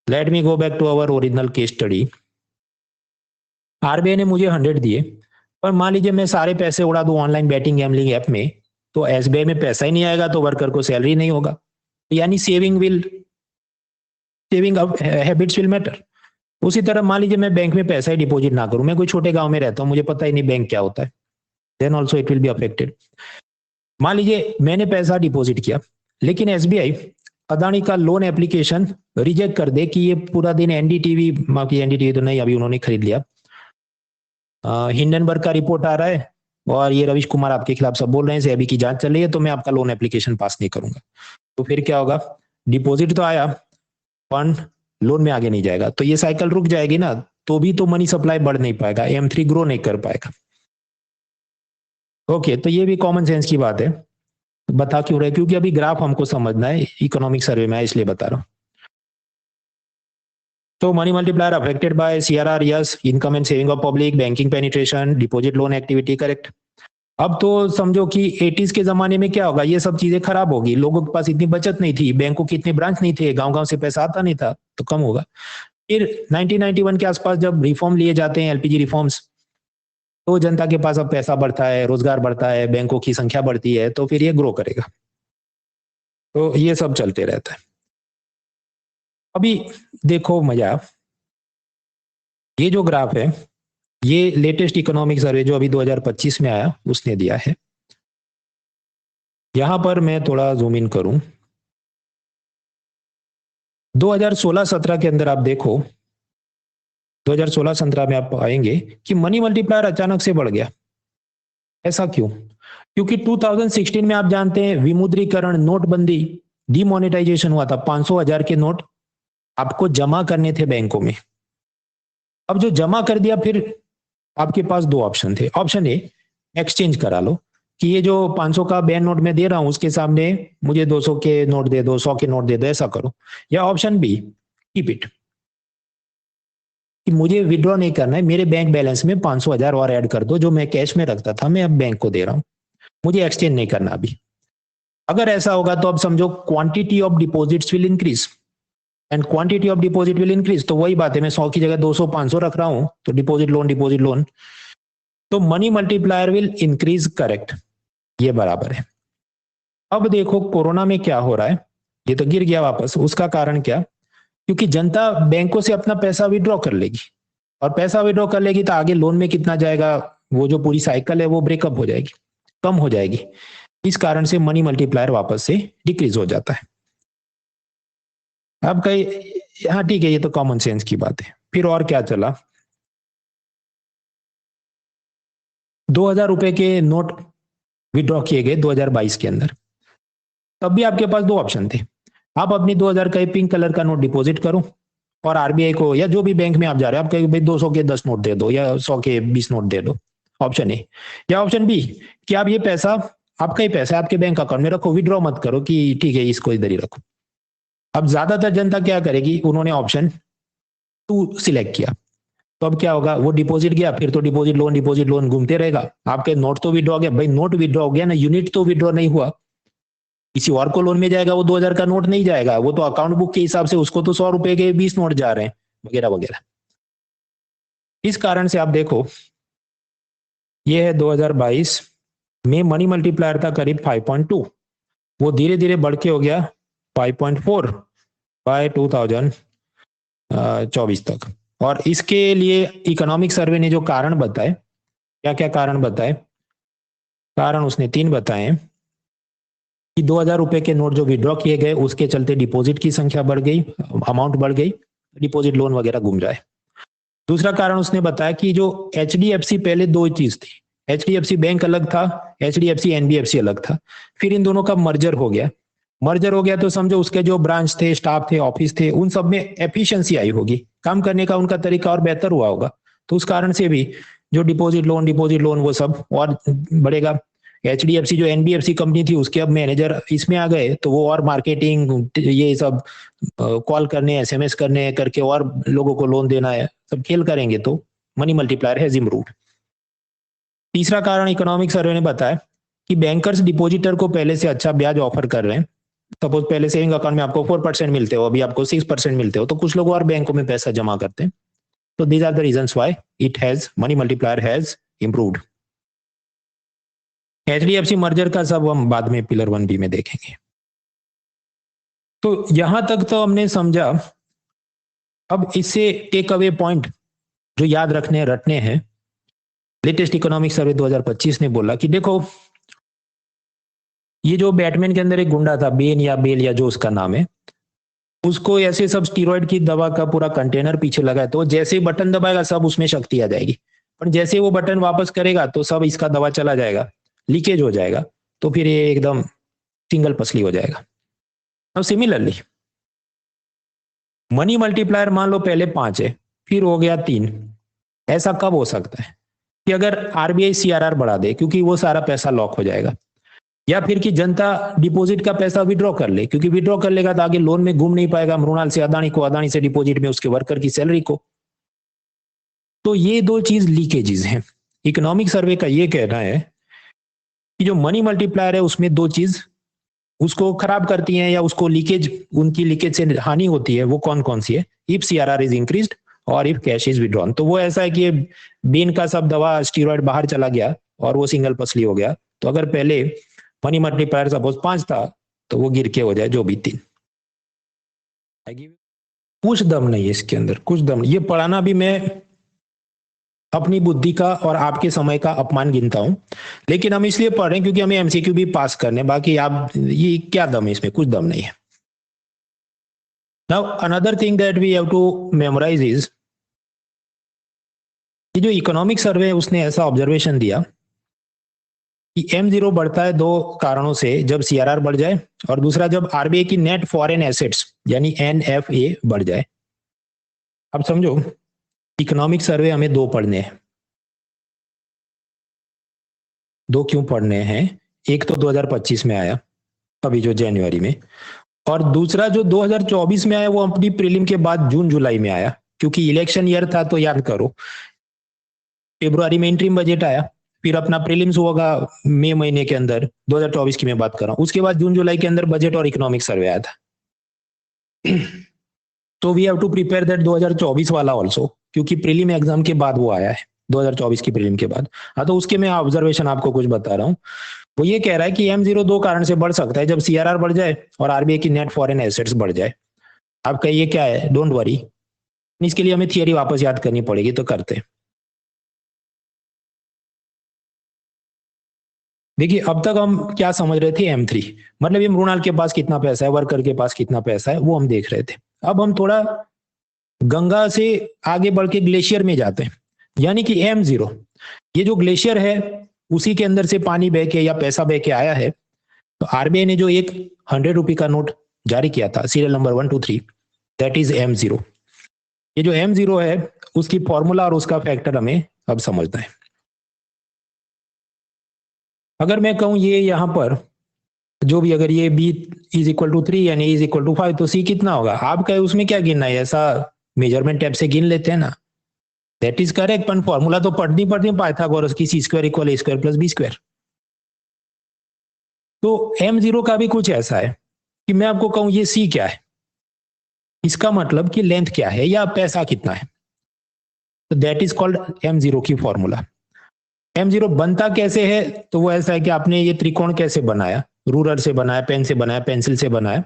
Let me go back to our original case study. RBI ने मुझे 100 दिए, पर मान लीजिए मैं सारे पैसे उड़ा दूं ऑनलाइन बैटिंग गैम्बलिंग ऐप में, तो एसबीआई में पैसा ही नहीं आएगा, तो वर्कर को सैलरी नहीं होगा, यानी सेविंग हैबिट्स विल मैटर। उसी तरह मान लीजिए मैं बैंक में पैसा ही डिपॉजिट ना करूं, मैं कोई छोटे गांव में रहता हूं, मुझे पता ही नहीं बैंक क्या होता है, then also it will be affected. मान लीजिए मैंने पैसा डिपॉजिट किया, लेकिन एसबीआई अदानी का लोन एप्लीकेशन रिजेक्ट कर दे कि ये पूरा दिन एनडीटीवी, माफी एनडीटीवी तो नहीं, अभी उन्होंने खरीद लिया, हिंडनबर्ग का रिपोर्ट आ रहा है और ये रविश कुमार आपके खिलाफ सब बोल रहे हैं, सेबी की जांच चल रही है, तो मैं आपका लोन एप्लीकेशन पास नहीं करूंगा। तो फिर क्या होगा, डिपॉजिट तो आया, फंड लोन में आगे नहीं जाएगा, तो ये साइकिल रुक जाएगी ना, तो भी तो मनी सप्लाई बढ़ नहीं पाएगा, M3 ग्रो नहीं कर पाएगा। ओके, तो ये भी कॉमन सेंस की बात है, बता क्यों रहे, क्योंकि अभी ग्राफ हमको समझना है, इकोनॉमिक सर्वे में है इसलिए बता रहा हूं। तो money multiplier affected by CRR, yes, income and saving of public, banking penetration, deposit loan activity, correct. अब तो समझो कि 80s के जमाने में क्या होगा, ये सब चीजें खराब होगी, लोगों के पास इतनी बचत नहीं थी, बैंकों के इतने ब्रांच नहीं थे, गांव-गांव से पैसा आता नहीं था, तो कम होगा। फिर 1991 के आसपास जब रिफॉर्म लिए जाते हैं, LPG रिफॉर्म्स, तो जनता के पास अब पैसा बढ़ता है, रोजगार बढ़ता है, बैंकों की संख्या बढ़ती है, तो फिर ये ग्रो करेगा। तो ये सब चलते रहता है। अभी देखो मजा, ये जो ग्राफ है, ये लेटेस्ट इकोनॉमिक सर्वे जो अभी 2025 में आया उसने दिया है। यहां पर मैं थोड़ा जूम इन करूं, 2016-17 के अंदर आप देखो, 2016-17 में आप पाएंगे कि मनी मल्टीप्लायर अचानक से बढ़ गया। ऐसा क्यों? क्योंकि 2016 में आप जानते हैं विमुद्रीकरण, नोटबंदी, डिमोनेटाइजेशन हुआ था, 500,000 के नोट आपको जमा करने थे बैंकों में। अब जो जमा कर दिया, फिर आपके पास दो ऑप्शन थे। ऑप्शन ए, एक्सचेंज करा लो कि ये जो 500 का बैंक नोट में दे रहा हूं उसके सामने मुझे 200 के नोट दे दो, 100 के नोट दे दो, ऐसा करो। या ऑप्शन बी, कीप इट, कि मुझे विड्रॉ नहीं करना है, मेरे बैंक बैलेंस में 500,000 और ऐड कर दो, जो मैं कैश में रखता था मैं अब बैंक को दे रहा हूं, मुझे एक्सचेंज नहीं करना अभी। अगर ऐसा होगा तो अब समझो quantity of deposits will increase and quantity of deposit will increase. तो वही बात है, मैं 100 की जगह 200 500 रख रहा हूं, तो डिपॉजिट लोन, तो money multiplier will increase, correct, ये बराबर है। अब देखो कोरोना में क्या हो रहा है, ये तो गिर गया वापस, उसका कारण क्या? क्योंकि जनता बैंकों से अपना पैसा विड्रॉ कर लेगी, और पैसा विड्रॉ कर लेगी तो आगे लोन में कितना जाएगा, वो जो पूरी साइकिल है वो ब्रेकअप हो जाएगी, कम हो जाएगी। इस कारण से मनी मल्टीप्लायर वापस से डिक्रीज हो जाता है। अब कहीं, हाँ ठीक है, ये तो कॉमन सेंस की बात है। फिर और क्या चला, 2000 रुपए के नोट विड्रॉ किए गए 2022 के अंदर, तब भी आपके पास दो ऑप्शन थे। आप अपनी 2000 का पिंक कलर का नोट डिपॉजिट करो और आरबीआई को या जो भी बैंक में आप जा रहे हो आप कहें भाई 200 के 10 नोट दे दो या 100 के 20 नोट दे दो, ऑप्शन ए। या ऑप्शन बी कि आप ये पैसा, आपका ही पैसा आपके बैंक अकाउंट में रखो, विड्रॉ मत करो कि ठीक है इसको इधर ही रखो। अब ज्यादातर जनता क्या करेगी, उन्होंने ऑप्शन 2 सिलेक्ट किया, तो अब क्या होगा, वो डिपॉजिट गया, फिर तो डिपॉजिट लोन घूमते रहेगा, आपके नोट तो विड्रॉ गया, भाई नोट विड्रॉ हो गया ना, यूनिट तो विड्रॉ नहीं हुआ, किसी और को लोन में जाएगा, वो 2000 का नोट नहीं जाएगा, वो तो अकाउंट बुक के हिसाब से उसको तो 100 रुपए के 20 नोट जा रहे हैं, वगैरह वगैरह। इस कारण से आप देखो, ये है 2022 में मनी मल्टीप्लायर था करीब 5.2, वो धीरे धीरे बढ़ के हो गया 5.4 बाय 2024 तक। और इसके लिए इकोनॉमिक सर्वे ने जो कारण बताए, क्या क्या कारण बताए, कारण उसने 3 बताए कि 2000 रुपए के नोट जो विड्रॉ किए गए उसके चलते डिपॉजिट की संख्या बढ़ गई, अमाउंट बढ़ गई, डिपॉजिट लोन वगैरह घूम जाए। दूसरा कारण उसने बताया कि जो HDFC, पहले दो चीज थी, HDFC बैंक अलग था, HDFC NBFC अलग था, फिर इन दोनों का मर्जर हो गया। मर्जर हो गया तो समझो उसके जो ब्रांच थे, स्टाफ थे, ऑफिस थे, उन सब में एफिशिएंसी आई होगी, काम करने का उनका तरीका और बेहतर हुआ होगा, तो उस कारण से भी जो डिपॉजिट लोन वो सब और बढ़ेगा। HDFC जो NBFC कंपनी थी उसके अब मैनेजर इसमें आ गए, तो वो और मार्केटिंग ये सब कॉल करने, SMS करने करके और लोगों को लोन देना है, सब खेल करेंगे, तो मनी मल्टीप्लायर हैज इम्प्रूव्ड। तीसरा कारण इकोनॉमिक सर्वे ने बताया कि बैंकर्स डिपॉजिटर को पहले से अच्छा ब्याज ऑफर कर रहे हैं। सपोज पहले सेविंग अकाउंट में आपको 4% मिलते हो, अभी आपको 6% मिलते हो, तो कुछ लोग और बैंकों में पैसा जमा करते हैं। तो these are the reasons why it has, money multiplier has improved. HDFC merger का सब हम बाद में पिलर 1B में देखेंगे। तो यहां तक तो हमने समझा। अब इससे टेक अवे पॉइंट जो याद रटने हैं, लेटेस्ट इकोनॉमिक सर्वे 2025 ने बोला कि देखो ये जो बैटमैन के अंदर एक गुंडा था, बेन या बेल या जो उसका नाम है, उसको ऐसे सब स्टीरॉइड की दवा का पूरा कंटेनर पीछे लगा है, तो जैसे ही बटन दबाएगा सब उसमें शक्ति आ जाएगी, पर जैसे वो बटन वापस करेगा तो सब इसका दवा चला जाएगा, लीकेज हो जाएगा, तो फिर ये एकदम सिंगल पसली हो जाएगा। अब सिमिलरली मनी मल्टीप्लायर मान लो पहले 5 है, फिर हो गया 3। ऐसा कब हो सकता है कि अगर आरबीआई सीआरआर बढ़ा दे, क्योंकि वो सारा पैसा लॉक हो जाएगा, या फिर कि जनता डिपॉजिट का पैसा विड्रॉ कर ले, क्योंकि विड्रॉ कर लेगा तो आगे लोन में घूम नहीं पाएगा, मृणाल से अदानी को, अदानी से डिपॉजिट में उसके वर्कर की सैलरी को। तो ये दो चीज लीकेजेस हैं। इकोनॉमिक सर्वे का ये कहना है कि जो मनी मल्टीप्लायर है उसमें दो चीज उसको खराब करती हैं या उसको लीकेज, उनकी लीकेज से हानि होती है, वो कौन कौन सी है? इफ सीआरआर इज इंक्रीज्ड और इफ कैश इज विड्रॉन। तो वो ऐसा है कि बेन का सब दवा स्टीरॉइड बाहर चला गया और वो सिंगल पसली हो गया, तो अगर पहले मनी मल्टीप्लायर सपोज 5 था तो वो गिर के हो जाए जो भी 3। कुछ दम नहीं है इसके अंदर, कुछ दम नहीं। ये पढ़ाना भी मैं अपनी बुद्धि का और आपके समय का अपमान गिनता हूं, लेकिन हम इसलिए पढ़ रहे हैं क्योंकि हमें एमसीक्यू भी पास करने, बाकी आप ये क्या दम है इसमें? कुछ दम नहीं है। Now another thing that we have to memorise is, ये जो इकोनॉमिक सर्वे है उसने ऐसा ऑब्जर्वेशन दिया कि M0 बढ़ता है दो कारणों से, जब सीआरआर बढ़ जाए और दूसरा जब आरबीआई की नेट फॉरेन एसेट्स यानी NFA बढ़ जाए। अब समझो इकोनॉमिक सर्वे हमें 2 पढ़ने हैं। 2 क्यों पढ़ने हैं? एक तो 2025 में आया अभी जो जनवरी में, और दूसरा जो 2024 में आया वो अपनी प्रीलिम के बाद जून जुलाई में आया, क्योंकि इलेक्शन ईयर था। तो याद करो फरवरी में इंटरिम बजट आया, फिर अपना प्रीलिम्स होगा मई महीने के अंदर, 2024 की मैं बात कर रहा हूं, उसके बाद जून जुलाई के अंदर बजट और इकोनॉमिक सर्वे आया था। तो we have to prepare that 2024 वाला ऑल्सो, क्योंकि प्रीलिम एग्जाम के बाद वो आया है, 2024 की प्रीलिम के बाद। हाँ, तो उसके मैं ऑब्जर्वेशन आपको कुछ बता रहा हूँ। वो ये कह रहा है कि M0 2 कारण से बढ़ सकता है, जब सीआरआर बढ़ जाए और आरबीआई की नेट फॉरेन एसेट्स बढ़ जाए। आप कहिए क्या है? डोंट वरी, इसके लिए हमें थियरी वापस याद करनी पड़ेगी, तो करते। देखिए अब तक हम क्या समझ रहे थे? M3 मतलब ये मृणाल के पास कितना पैसा है, वर्कर के पास कितना पैसा है, वो हम देख रहे थे। अब हम थोड़ा गंगा से आगे बढ़ के ग्लेशियर में जाते हैं, यानी कि M0 ये जो ग्लेशियर है उसी के अंदर से पानी बह के या पैसा बह के आया है। तो आरबीआई ने जो एक 100 रुपए का नोट जारी किया था, serial number 1 2 3, that is M0। ये जो M0 है उसकी फॉर्मूला और उसका फैक्टर हमें अब समझना है। अगर मैं कहूं ये यहां पर जो भी, अगर ये B इज इक्वल टू 3 यानी इज इक्वल टू 5, तो C कितना होगा? आप कहे उसमें क्या गिनना है? ऐसा मेजरमेंट टैब से गिन लेते हैं ना, दैट इज करेक्ट। पर फॉर्मूला तो पढ़नी पड़ती है पाइथागोरस की, C² equal A² plus B²। तो M0 का भी कुछ ऐसा है कि मैं आपको कहूं ये C क्या है, इसका मतलब कि लेंथ क्या है या पैसा कितना है, तो दैट इज कॉल्ड M0 की फॉर्मूला। M0 बनता कैसे है? तो वो ऐसा है कि आपने ये त्रिकोण कैसे बनाया, रूलर से बनाया, पेन से बनाया, पेंसिल से बनाया,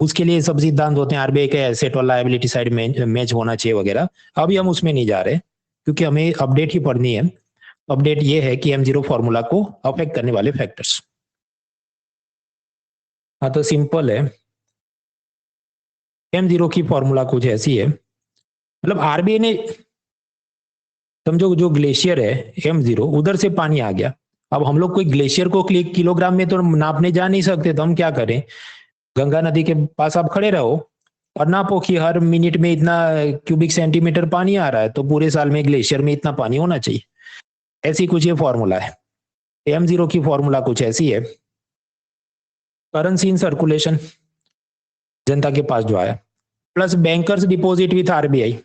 उसके लिए सब सिद्धांत होते हैं, आरबीआई के एसेट और लायबिलिटी साइड में मैच होना चाहिए वगैरह। अभी हम उसमें नहीं जा रहे क्योंकि हमें अपडेट ही पढ़नी है। अपडेट ये है कि M0 फॉर्मूला को अफेक्ट करने वाले फैक्टर्स। हाँ, तो सिंपल है, M0 की फॉर्मूला कुछ ऐसी है, मतलब आरबीआई ने, समझो जो ग्लेशियर है M0 उधर से पानी आ गया। अब हम लोग कोई ग्लेशियर को किलोग्राम में तो नापने जा नहीं सकते, तो हम क्या करें? गंगा नदी के पास आप खड़े रहो और नापो कि हर मिनट में इतना क्यूबिक सेंटीमीटर पानी आ रहा है, तो पूरे साल में ग्लेशियर में इतना पानी होना चाहिए। ऐसी कुछ ये फॉर्मूला है। M0 की फॉर्मूला कुछ ऐसी है, करेंसी इन सर्कुलेशन जनता के पास जो आया, plus bankers deposit with RBI.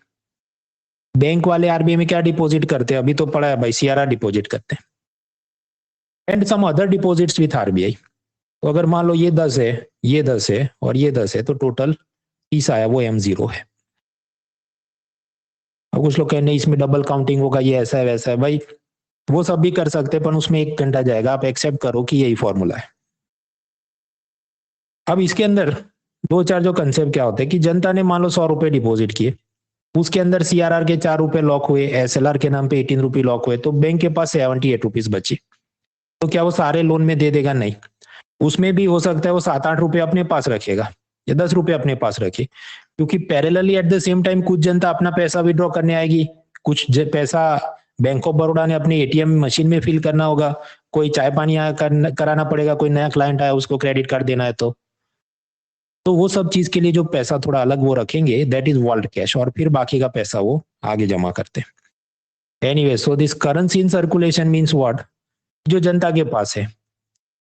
Bank वाले आरबीआई में क्या डिपॉजिट करते हैं? अभी तो पड़ा है भाई, सीआरआर डिपॉजिट करते हैं, and some other deposits with RBI. तो अगर मान लो ये 10 है, ये 10 है और ये 10 है, तो टोटल 30 आया, वो M0 है। अब कुछ लोग कहने इसमें डबल काउंटिंग होगा, ये ऐसा है वैसा है, भाई वो सब भी कर सकते हैं, पर उसमें 1 घंटा जाएगा। आप एक्सेप्ट करो कि यही फॉर्मूला है। अब इसके अंदर 2-4 जो कंसेप्ट क्या होते हैं कि जनता ने मान लो 100 रुपए डिपॉजिट किए, उसके अंदर सीआरआर के 4 रुपए लॉक हुए, एसएलआर के नाम पे 18 रुपए लॉक हुए, तो बैंक के पास 78 रुपीज बचे। तो क्या वो सारे लोन में दे देगा? नहीं। उसमें भी हो सकता है वो 7-8 रुपए अपने पास रखेगा या 10 रुपए अपने पास रखे, क्योंकि parallelly at the same time कुछ जनता अपना पैसा विड्रॉ करने आएगी, कुछ पैसा बैंक ऑफ बड़ौदा ने अपने एटीएम मशीन में फिल करना होगा, कोई चाय पानी कराना पड़ेगा, कोई नया क्लाइंट आया उसको क्रेडिट कार्ड देना है, तो वो सब चीज के लिए जो पैसा थोड़ा अलग वो रखेंगे, दैट इज वॉल्ट कैश, और फिर बाकी का पैसा वो आगे जमा करते हैं। Anyway, so this currency in circulation means what, जो जनता के पास है,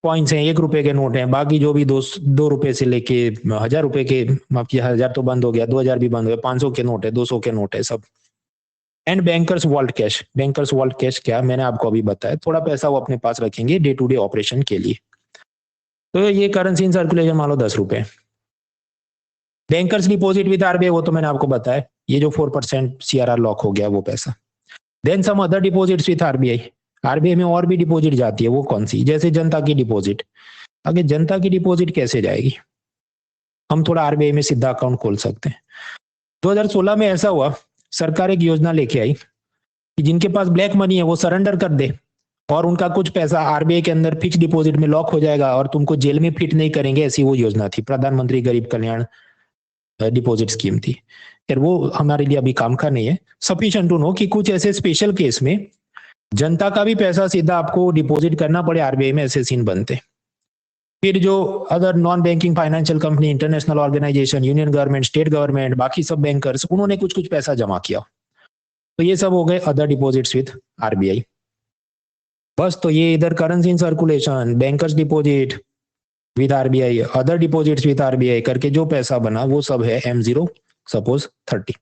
कॉइन्स हैं, 1 रुपए के नोट हैं, बाकी जो भी 2 रुपए से लेके 1000 रुपए के, माफ किया 1000 तो बंद हो गया, 2000 भी बंद हो गया, 500 के नोट है, 200 के नोट है सब। And bankers vault cash, bankers vault cash क्या, मैंने आपको अभी बताया, थोड़ा पैसा वो अपने पास रखेंगे डे टू डे ऑपरेशन के लिए। तो ये करेंसी इन सर्कुलेशन मान लो 10 रुपए। बैंकर्स डिपॉजिट विद आरबीआई, वो तो मैंने आपको बताया, ये जो 4% सीआरआर लॉक हो गया वो पैसा। Then some other deposits with RBI, RBI में और भी डिपॉजिट जाती है, वो कौन सी, जैसे जनता की डिपॉजिट। आगे जनता की डिपॉजिट कैसे जाएगी, हम थोड़ा आरबीआई में सीधा अकाउंट खोल सकते हैं। 2016 में ऐसा हुआ, सरकार एक योजना लेके आई कि जिनके पास ब्लैक मनी है वो सरेंडर कर दे और उनका कुछ पैसा आरबीआई के अंदर फिक्स डिपॉजिट में लॉक हो जाएगा और तुमको जेल में फिट नहीं करेंगे, ऐसी वो योजना थी, प्रधानमंत्री गरीब कल्याण डिपॉजिट स्कीम थी। फिर वो हमारे लिए अभी काम का नहीं है, सफिशिएंट टू नो कि कुछ ऐसे स्पेशल केस में जनता का भी पैसा सीधा आपको डिपॉजिट करना पड़े आरबीआई में, ऐसे सीन बनते। फिर जो other non banking financial company, international organisation, union government, state government, बाकी सब बैंकर्स, उन्होंने कुछ कुछ पैसा जमा किया, तो ये सब हो गए अदर डिपॉजिट्स विद आरबीआई। बस, तो ये इधर currency in circulation, bankers deposit with RBI, other deposits with RBI करके जो पैसा बना वो सब है M0 सपोज 30।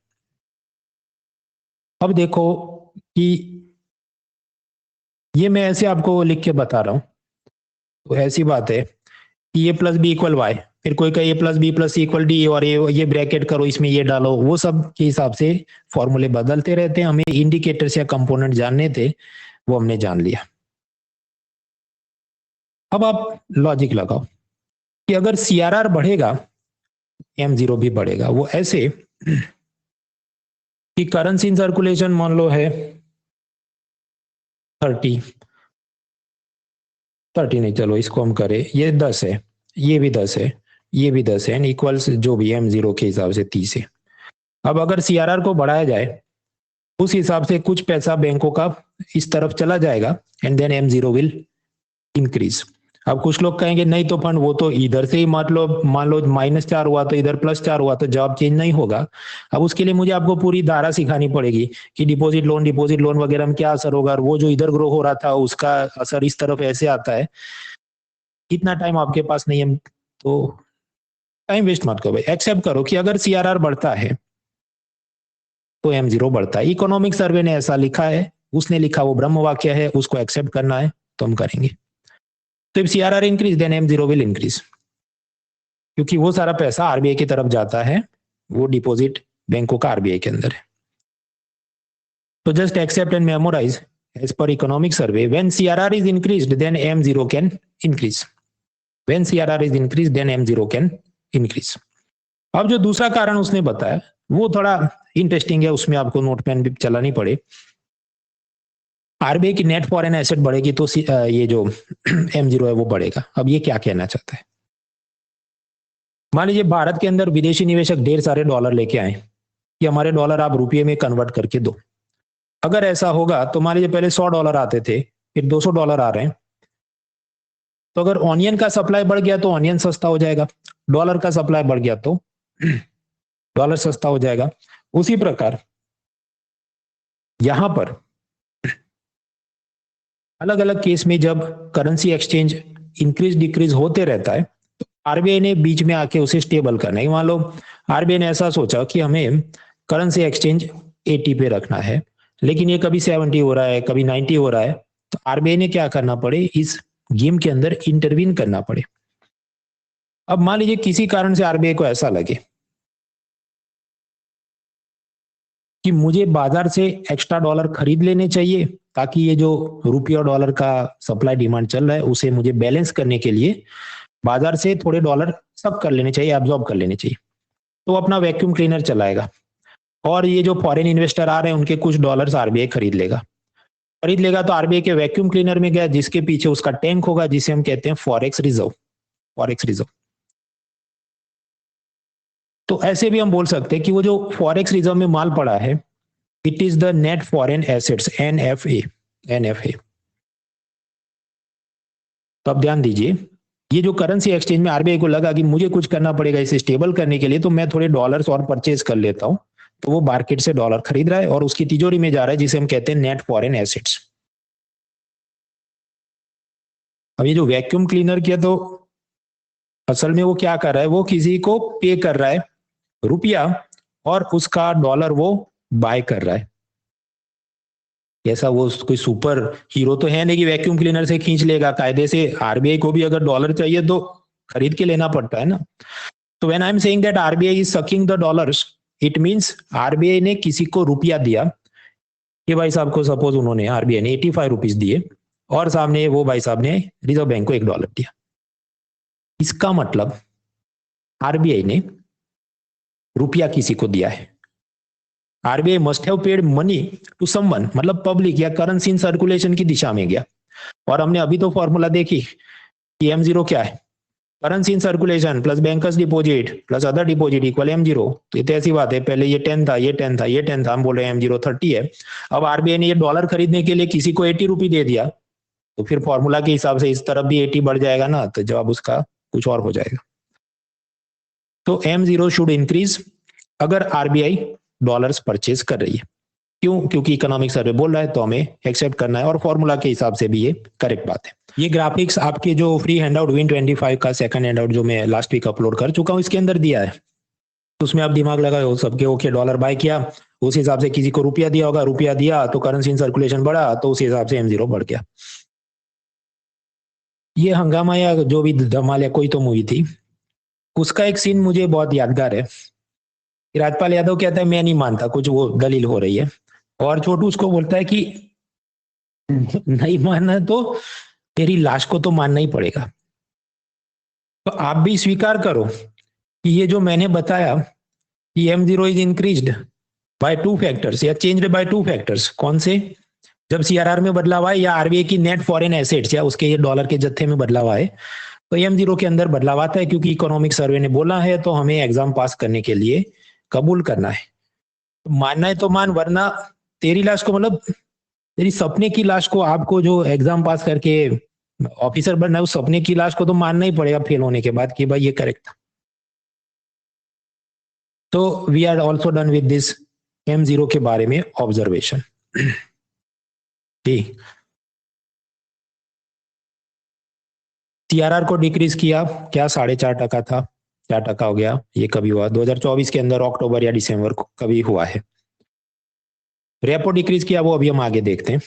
अब देखो कि ये मैं ऐसे आपको लिख के बता रहा हूं, तो ऐसी बात है कि A + B = Y, फिर कोई का A + B + C = D, और ये ब्रैकेट करो, इसमें ये डालो, वो सब के हिसाब से फॉर्मूले बदलते रहते हैं। हमें इंडिकेटर्स या कंपोनेंट जानने थे, वो हमने जान लिया। अब आप लॉजिक लगाओ कि अगर CRR बढ़ेगा M0 भी बढ़ेगा, वो ऐसे कि करेंसी इन सर्कुलेशन मान लो है 30 नहीं, चलो इसको हम करें, ये 10 है, ये भी 10 है, ये भी 10 है, इक्वल्स जो भी M0 के हिसाब से 30 है। अब अगर CRR को बढ़ाया जाए उस हिसाब से कुछ पैसा बैंकों का इस तरफ चला जाएगा and then M0 will increase. अब कुछ लोग कहेंगे नहीं तो फंड वो तो इधर से ही मतलब मान लो -4 हुआ तो इधर +4 हुआ तो जवाब चेंज नहीं होगा। अब उसके लिए मुझे आपको पूरी धारा सिखानी पड़ेगी कि डिपॉजिट लोन वगैरह में क्या असर होगा, और वो जो इधर ग्रो हो रहा था उसका असर इस तरफ ऐसे आता है। इतना टाइम आपके पास नहीं है तो टाइम वेस्ट मत करो भाई, एक्सेप्ट करो कि अगर CRR बढ़ता है तो M0 बढ़ता है। इकोनॉमिक सर्वे ने ऐसा लिखा है, उसने लिखा वो ब्रह्म वाक्य है, उसको एक्सेप्ट करना है तो हम करेंगे। तो if CRR increase then M0 will increase, क्योंकि वो सारा पैसा आरबीआई की तरफ जाता है, वो डिपॉजिट बैंकों का आरबीआई के अंदर है। तो just accept and memorise as per economic survey, when CRR is increased then M0 can increase, when CRR is increased then M0 can increase. अब जो दूसरा कारण उसने बताया वो थोड़ा इंटरेस्टिंग है, उसमें आपको नोट पेन भी चलानी पड़े। आरबीआई की नेट फॉरेन एसेट बढ़ेगी तो ये जो M0 है वो बढ़ेगा। अब ये क्या कहना चाहता है, मान लीजिए भारत के अंदर विदेशी निवेशक ढेर सारे डॉलर लेके आए कि हमारे डॉलर आप रुपये में कन्वर्ट करके दो। अगर ऐसा होगा तो मान लीजिए पहले $100 आते थे, फिर $200 आ रहे हैं, तो अगर ऑनियन का सप्लाई बढ़ गया तो ऑनियन सस्ता हो जाएगा, डॉलर का सप्लाई बढ़ गया तो डॉलर सस्ता हो जाएगा। उसी प्रकार यहां पर अलग अलग केस में जब करेंसी एक्सचेंज इंक्रीज डिक्रीज होते रहता है तो आरबीआई ने बीच में आके उसे स्टेबल करना है। मान लो आरबीआई ने ऐसा सोचा कि हमें करेंसी एक्सचेंज 80 पे रखना है, लेकिन ये कभी 70 हो रहा है, कभी 90 हो रहा है, तो आरबीआई ने क्या करना पड़े, इस गेम के अंदर इंटरवीन करना पड़े। अब मान लीजिए किसी कारण से आरबीआई को ऐसा लगे कि मुझे बाजार से एक्स्ट्रा डॉलर खरीद लेने चाहिए ताकि ये जो रुपये और डॉलर का सप्लाई डिमांड चल रहा है उसे मुझे बैलेंस करने के लिए बाजार से थोड़े डॉलर सब कर लेने चाहिए, एब्जॉर्ब कर लेने चाहिए, तो अपना वैक्यूम क्लीनर चलाएगा और ये जो फॉरेन इन्वेस्टर आ रहे हैं उनके कुछ डॉलर्स आरबीआई खरीद लेगा तो आरबीआई के वैक्यूम क्लीनर में गया जिसके पीछे उसका टैंक होगा जिसे हम कहते हैं फॉरेक्स रिजर्व। Forex reserve. तो ऐसे भी हम बोल सकते हैं कि वो जो फॉरेक्स रिजर्व में माल पड़ा है, it is the net foreign assets, NFA. तो अब ध्यान दीजिए, ये जो करेंसी एक्सचेंज में आरबीआई को लगा कि मुझे कुछ करना पड़ेगा इसे स्टेबल करने के लिए, तो मैं थोड़े डॉलर्स और परचेज कर लेता हूं, तो वो मार्केट से डॉलर खरीद रहा है और उसकी तिजोरी में जा रहा है, जिसे हम कहते हैं नेट फॉरेन एसेट्स। अब ये जो वैक्यूम क्लीनर किया, तो असल में वो क्या कर रहा है, वो किसी को पे कर रहा है रुपया और उसका डॉलर वो बाय कर रहा है। ऐसा वो कोई सुपर हीरो तो है नहीं कि वैक्यूम क्लीनर से खींच लेगा, कायदे से आरबीआई को भी अगर डॉलर चाहिए तो खरीद के लेना पड़ता है ना। तो when I am saying that RBI is sucking the dollars, it means RBI ने किसी को रुपया दिया, कि भाई साहब को सपोज उन्होंने आरबीआई ने 85 रुपीज दिए और सामने वो भाई साहब ने रिजर्व बैंक को $1 दिया। इसका मतलब आरबीआई ने रुपया किसी को दिया है। RBI must have paid money to someone, मतलब पब्लिक या करेंसी इन सर्कुलेशन की दिशा में गया। और हमने अभी तो फॉर्मूला देखी कि M0 क्या है, currency in circulation plus bankers deposit plus other deposit equal M0। तो ये तो ऐसी बात है, पहले ये 10 था, ये 10 था, ये 10 था, हम बोल रहे हैं M0 30 है। अब आरबीआई ने ये डॉलर खरीदने के लिए किसी को 80 रुपये दे दिया, तो फिर फॉर्मूला के हिसाब से इस तरफ भी 80 बढ़ जाएगा ना, तो जवाब उसका कुछ और हो जाएगा। तो M0 शुड इंक्रीज अगर आरबीआई डॉलर्स परचेज कर रही है। क्यों? क्योंकि इकोनॉमिक सर्वे बोल रहा है, तो हमें एक्सेप्ट करना है और फॉर्मूला के हिसाब से भी ये करेक्ट बात है। ये ग्राफिक्स आपके जो फ्री हैंडआउट Win25 का सेकंड हैंडआउट जो मैं लास्ट वीक अपलोड कर चुका हूं, इसके अंदर दिया है। तो उसमें आप दिमाग लगाओ, सबके ओके डॉलर बाय किया, उस हिसाब से किसी को रुपया दिया होगा, रुपया दिया तो करेंसी इन सर्कुलेशन बढ़ा, तो उस हिसाब से M0 बढ़ गया। ये हंगामा या जो भी धमाल या कोई तो मूवी थी, उसका एक सीन मुझे बहुत यादगार है। राजपाल यादव कहता है मैं नहीं मानता, कुछ वो दलील हो रही है, और छोटू उसको बोलता है कि नहीं मानना तो तेरी लाश को तो मानना ही पड़ेगा। तो आप भी स्वीकार करो कि ये जो मैंने बताया कि M0 is increased by 2 factors या चेंज्ड बाय 2 फैक्टर्स, कौन से? जब सीआरआर में बदलाव आए या आरबीआई की नेट फॉरेन एसेट्स या उसके ये डॉलर के जत्थे में बदलाव आए, तो M0 के अंदर बदलाव आता है, क्योंकि इकोनॉमिक सर्वे ने बोला है, तो हमें एग्जाम पास करने के लिए कबूल करना है। तो मानना है तो मान, वरना तेरी लाश को, मतलब तेरी सपने की लाश को, आपको जो एग्जाम पास करके ऑफिसर बनना है, उस सपने की लाश को तो मानना ही पड़ेगा फेल होने के बाद कि भाई ये करेक्ट था। तो we are also done with this M0 के बारे में ऑब्जर्वेशन। ठीक, सीआरआर को डिक्रीज किया, क्या 4.5% था, 4% हो गया। ये कभी हुआ 2024 के अंदर अक्टूबर या दिसंबर को कभी हुआ है। रेपो डिक्रीज किया, वो अभी हम आगे देखते हैं।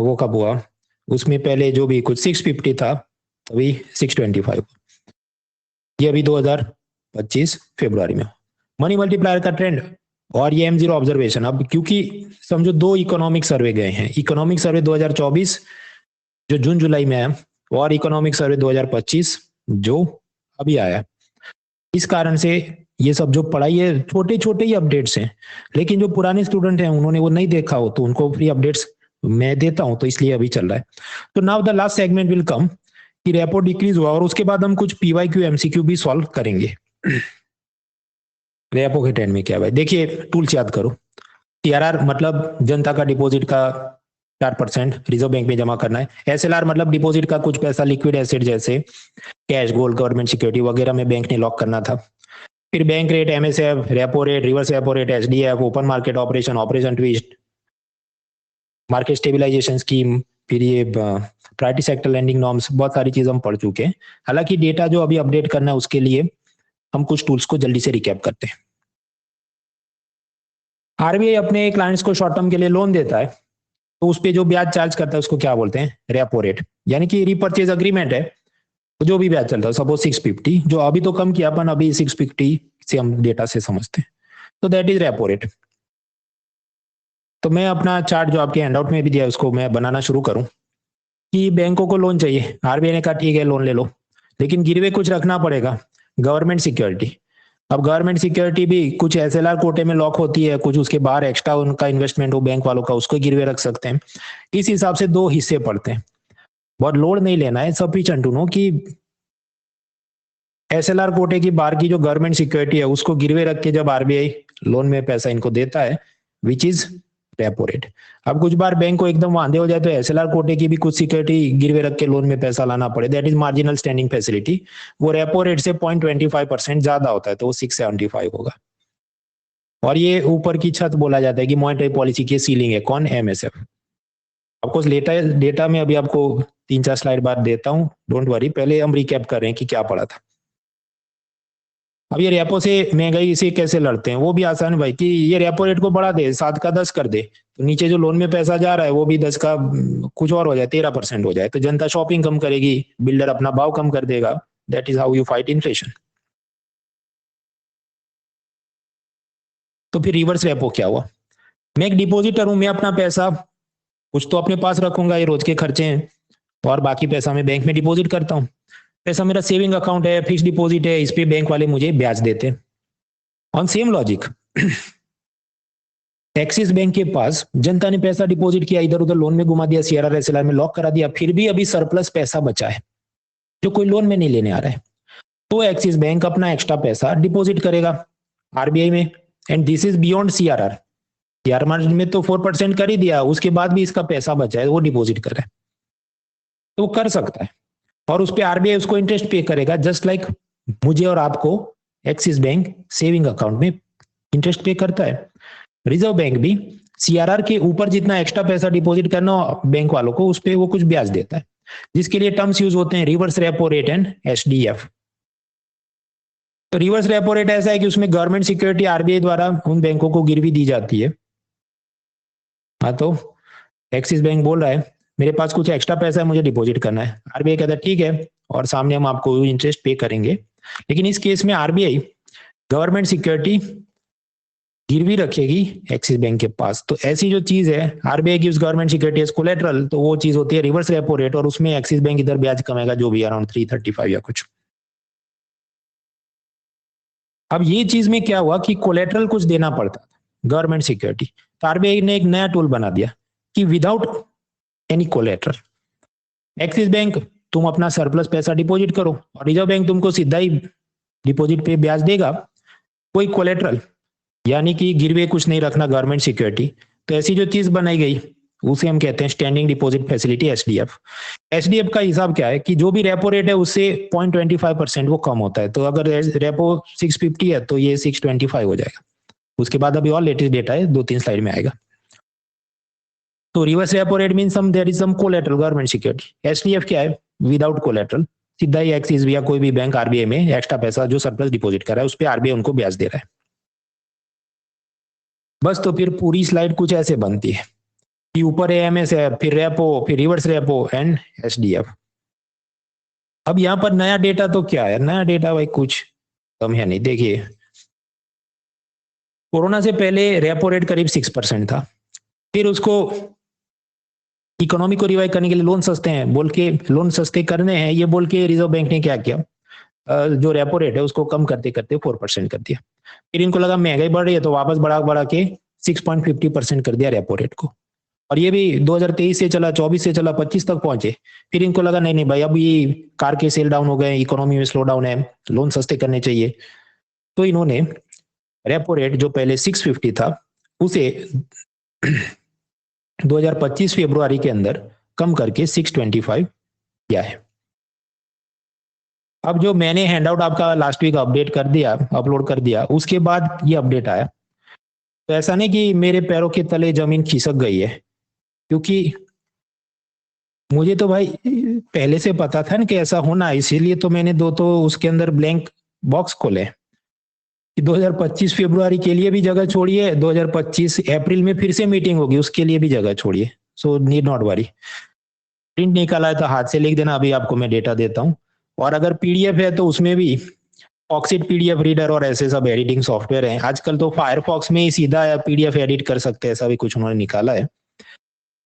वो कब हुआ, उसमें पहले जो भी कुछ 650 था, अभी 625, ये अभी 2025 फरवरी में। मनी मल्टीप्लायर का ट्रेंड और ये M0 ऑब्जर्वेशन। अब क्योंकि समझो 2 इकोनॉमिक सर्वे गए हैं, इकोनॉमिक सर्वे 2024 जो जून जुलाई में आया, और इकोनॉमिक सर्वे 2025 जो अभी आया। इस कारण से ये सब जो पढ़ाई है, छोटे छोटे ही अपडेट्स हैं, लेकिन जो पुराने स्टूडेंट हैं उन्होंने वो नहीं देखा हो, तो उनको फ्री अपडेट्स मैं देता हूं, तो इसलिए अभी चल रहा है। तो now the last segment will come कि रेपो डिक्रीज हुआ, और उसके बाद हम कुछ PYQ MCQ भी सॉल्व करेंगे। रेपो के ट्रेंड में क्या भाई, देखिए टूल्स याद करो। TRR मतलब जनता का डिपॉजिट का 4% रिजर्व बैंक में जमा करना है। SLR मतलब डिपॉजिट का कुछ पैसा लिक्विड एसेट जैसे कैश, गोल्ड, गवर्नमेंट सिक्योरिटी वगैरह में बैंक ने लॉक करना था। फिर bank rate, MSF, repo rate, reverse repo rate, SDF, open market operation, operation twist, market stabilisation scheme, फिर ये प्रायोरिटी सेक्टर लैंडिंग नॉर्म्स, बहुत सारी चीज हम पढ़ चुके हैं। हालांकि डेटा जो अभी अपडेट करना है उसके लिए हम कुछ टूल्स को जल्दी से रिकैप करते हैं। आरबीआई अपने क्लाइंट्स को शॉर्ट टर्म के लिए लोन देता है, तो उस पे जो ब्याज चार्ज करता है उसको क्या बोलते हैं, रेपो रेट। यानी कि रिपर्चेज अग्रीमेंट है, तो जो भी ब्याज चलता है, सपोज 650, जो अभी तो कम किया अपन, अभी 650 से हम डेटा से समझते हैं, तो दैट इज रेपो रेट। तो मैं अपना चार्ट जो आपके हैंडआउट में भी दिया है उसको मैं बनाना शुरू करूं कि बैंकों को लोन चाहिए, आरबीआई ने कहा ठीक है लोन ले लो, लेकिन गिरवे कुछ रखना पड़ेगा, गवर्नमेंट सिक्योरिटी। अब गवर्नमेंट सिक्योरिटी भी कुछ SLR कोटे में लॉक होती है, कुछ उसके बाहर एक्स्ट्रा उनका इन्वेस्टमेंट हो बैंक वालों का, उसको गिरवे रख सकते हैं। इस हिसाब से 2 हिस्से पड़ते हैं, बहुत लोड नहीं लेना है, सफिशिएंट टू नो कि एसएलआर कोटे की बाहर की जो गवर्नमेंट सिक्योरिटी है उसको गिरवे रख के जब आरबीआई लोन में पैसा इनको देता है, विच इज रेपो रेट। अब कुछ बार बैंक को एकदम वांदे हो जाए तो एसएलआर कोटे की भी कुछ सिक्योरिटी गिरवे रख के लोन में पैसा लाना पड़े, that is marginal standing facility. वो रेपो रेट से 0.25% ज्यादा होता है, तो वो 675 होगा। और ये ऊपर की छत बोला जाता है कि मॉनेटरी पॉलिसी की सीलिंग है, कौन? एमएसएफ। आपको डेटा में अभी आपको 3-4 स्लाइड बाद देता हूं, डोंट वरी, पहले हम रिकैप कर रहे हैं कि क्या पढ़ा था। अब ये रेपो से महंगाई से कैसे लड़ते हैं, वो भी आसान है भाई, कि ये रेपो रेट को बढ़ा दे, 7 का 10 कर दे, तो नीचे जो लोन में पैसा जा रहा है वो भी 10 का कुछ और हो जाए, 13% हो जाए, तो जनता शॉपिंग कम करेगी, बिल्डर अपना भाव कम कर देगा। That is how you fight inflation. तो फिर रिवर्स रेपो क्या हुआ? मैं एक डिपोजिटर हूं, मैं अपना पैसा कुछ तो अपने पास रखूंगा, ये रोज के खर्चे हैं, और बाकी पैसा मैं बैंक में डिपॉजिट करता हूँ। पैसा मेरा सेविंग अकाउंट है, फिक्स डिपॉजिट है, इस पे बैंक वाले मुझे ब्याज देते हैं। On same logic axis bank के पास जनता ने पैसा डिपॉजिट किया, इधर उधर लोन में घुमा दिया, सीआरआर एसएलआर में लॉक करा दिया, फिर भी अभी सरप्लस पैसा बचा है जो कोई लोन में नहीं लेने आ रहा है, तो एक्सिस बैंक अपना एक्स्ट्रा पैसा डिपॉजिट करेगा आरबीआई में, and this is beyond CRR. CRR में तो 4% कर ही दिया, उसके बाद भी इसका पैसा बचा है, वो डिपॉजिट कर रहा है, तो वो कर सकता है, और उस पर आरबीआई उसको इंटरेस्ट पे करेगा, जस्ट लाइक मुझे और आपको एक्सिस बैंक सेविंग अकाउंट में इंटरेस्ट पे करता है। रिजर्व बैंक भी सीआरआर के ऊपर जितना एक्स्ट्रा पैसा डिपॉजिट करना बैंक वालों को, उस पर वो कुछ ब्याज देता है, जिसके लिए टर्म्स यूज होते हैं reverse repo rate and SDF. तो रिवर्स रेपो रेट ऐसा है कि उसमें गवर्नमेंट सिक्योरिटी आरबीआई द्वारा उन बैंकों को गिरवी दी जाती है। हाँ, तो एक्सिस बैंक बोल रहा है मेरे पास कुछ एक्स्ट्रा पैसा है, मुझे डिपॉजिट करना है, आरबीआई कहता है ठीक है, और सामने हम आपको इंटरेस्ट पे करेंगे। लेकिन इस केस में आरबीआई गवर्नमेंट सिक्योरिटी गिरवी रखेगी एक्सिस बैंक के पास, तो ऐसी जो चीज है, RBI gives government security as collateral, तो वो चीज होती है रिवर्स रेपो रेट, और उसमें एक्सिस बैंक इधर ब्याज कमाएगा जो भी अराउंड 335 या कुछ। अब ये चीज में क्या हुआ कि कोलेटरल कुछ देना पड़ता था, गवर्नमेंट सिक्योरिटी, तो आरबीआई ने एक नया टूल बना दिया कि without any collateral axis bank तुम अपना सरप्लस पैसा डिपॉजिट करो, और रिजर्व बैंक तुमको सीधा ही डिपॉजिट पे ब्याज देगा, कोई कोलेटरल, यानी कि गिरवे कुछ नहीं रखना, गवर्नमेंट सिक्योरिटी। तो ऐसी जो चीज बनाई गई उसे हम कहते हैं standing deposit facility, SDF. SDF का हिसाब क्या है कि जो भी रेपो रेट है उससे 0.25% वो कम होता है, तो अगर रेपो 650 है तो ये 625 हो जाएगा। उसके बाद अभी और लेटेस्ट डेटा है, 2-3 स्लाइड में आएगा। तो reverse repo rate mean some there is some collateral, government security. SDF क्या है? विदाउट कोलेटरल, सीधा ही एक्सिस या कोई भी बैंक आरबीआई में एक्स्ट्रा पैसा जो सरप्लस डिपॉजिट कर रहा है उस पर आरबीआई उनको ब्याज दे रहा है। बस, तो फिर पूरी स्लाइड कुछ ऐसे बनती है कि ऊपर एएमएस है, फिर रेपो, फिर रिवर्स रेपो एंड एसडीएफ। अब यहां पर नया डेटा तो क्या है? नया डेटा भाई कुछ कम है नहीं। देखिए, कोरोना से पहले रेपो रेट करीब 6% था, फिर उसको इकोनॉमी को रिवाइव करने के लिए लोन सस्ते हैं बोल के, लोन सस्ते करने हैं ये बोल के रिजर्व बैंक ने क्या किया, जो रेपो रेट है उसको कम करते करते 4% कर दिया। फिर इनको लगा महंगाई बढ़ रही है तो वापस बढ़ा बढ़ा के 6.50% कर दिया रेपो रेट को, और ये भी 2023 से चला, 24 से चला, 25 तक पहुंचे। फिर इनको लगा नहीं नहीं भाई, अब ये कार के सेल डाउन हो गए, इकोनॉमी में स्लो डाउन है, लोन सस्ते करने चाहिए, तो इन्होंने रेपो रेट जो पहले 650 था उसे 2025 फरवरी के अंदर कम करके 625 किया है। अब जो मैंने हैंडआउट आपका लास्ट वीक अपडेट कर दिया, अपलोड कर दिया, उसके बाद ये अपडेट आया, तो ऐसा नहीं कि मेरे पैरों के तले जमीन खिसक गई है, क्योंकि मुझे तो भाई पहले से पता था ना कि ऐसा होना, इसीलिए तो मैंने तो उसके अंदर ब्लैंक बॉक्स खोले कि 2025 फरवरी के लिए भी जगह छोड़िए, 2025 अप्रैल में फिर से मीटिंग होगी उसके लिए भी जगह छोड़िए, so need not worry. Print निकाला है तो हाथ से लिख देना, अभी आपको मैं डेटा देता हूँ। और अगर पीडीएफ है तो उसमें भी ऑक्सीड पीडीएफ रीडर और ऐसे सब एडिटिंग सॉफ्टवेयर हैं, आजकल तो फायरफॉक्स में ही सीधा पीडीएफ एडिट कर सकते हैं, ऐसा भी कुछ उन्होंने निकाला है,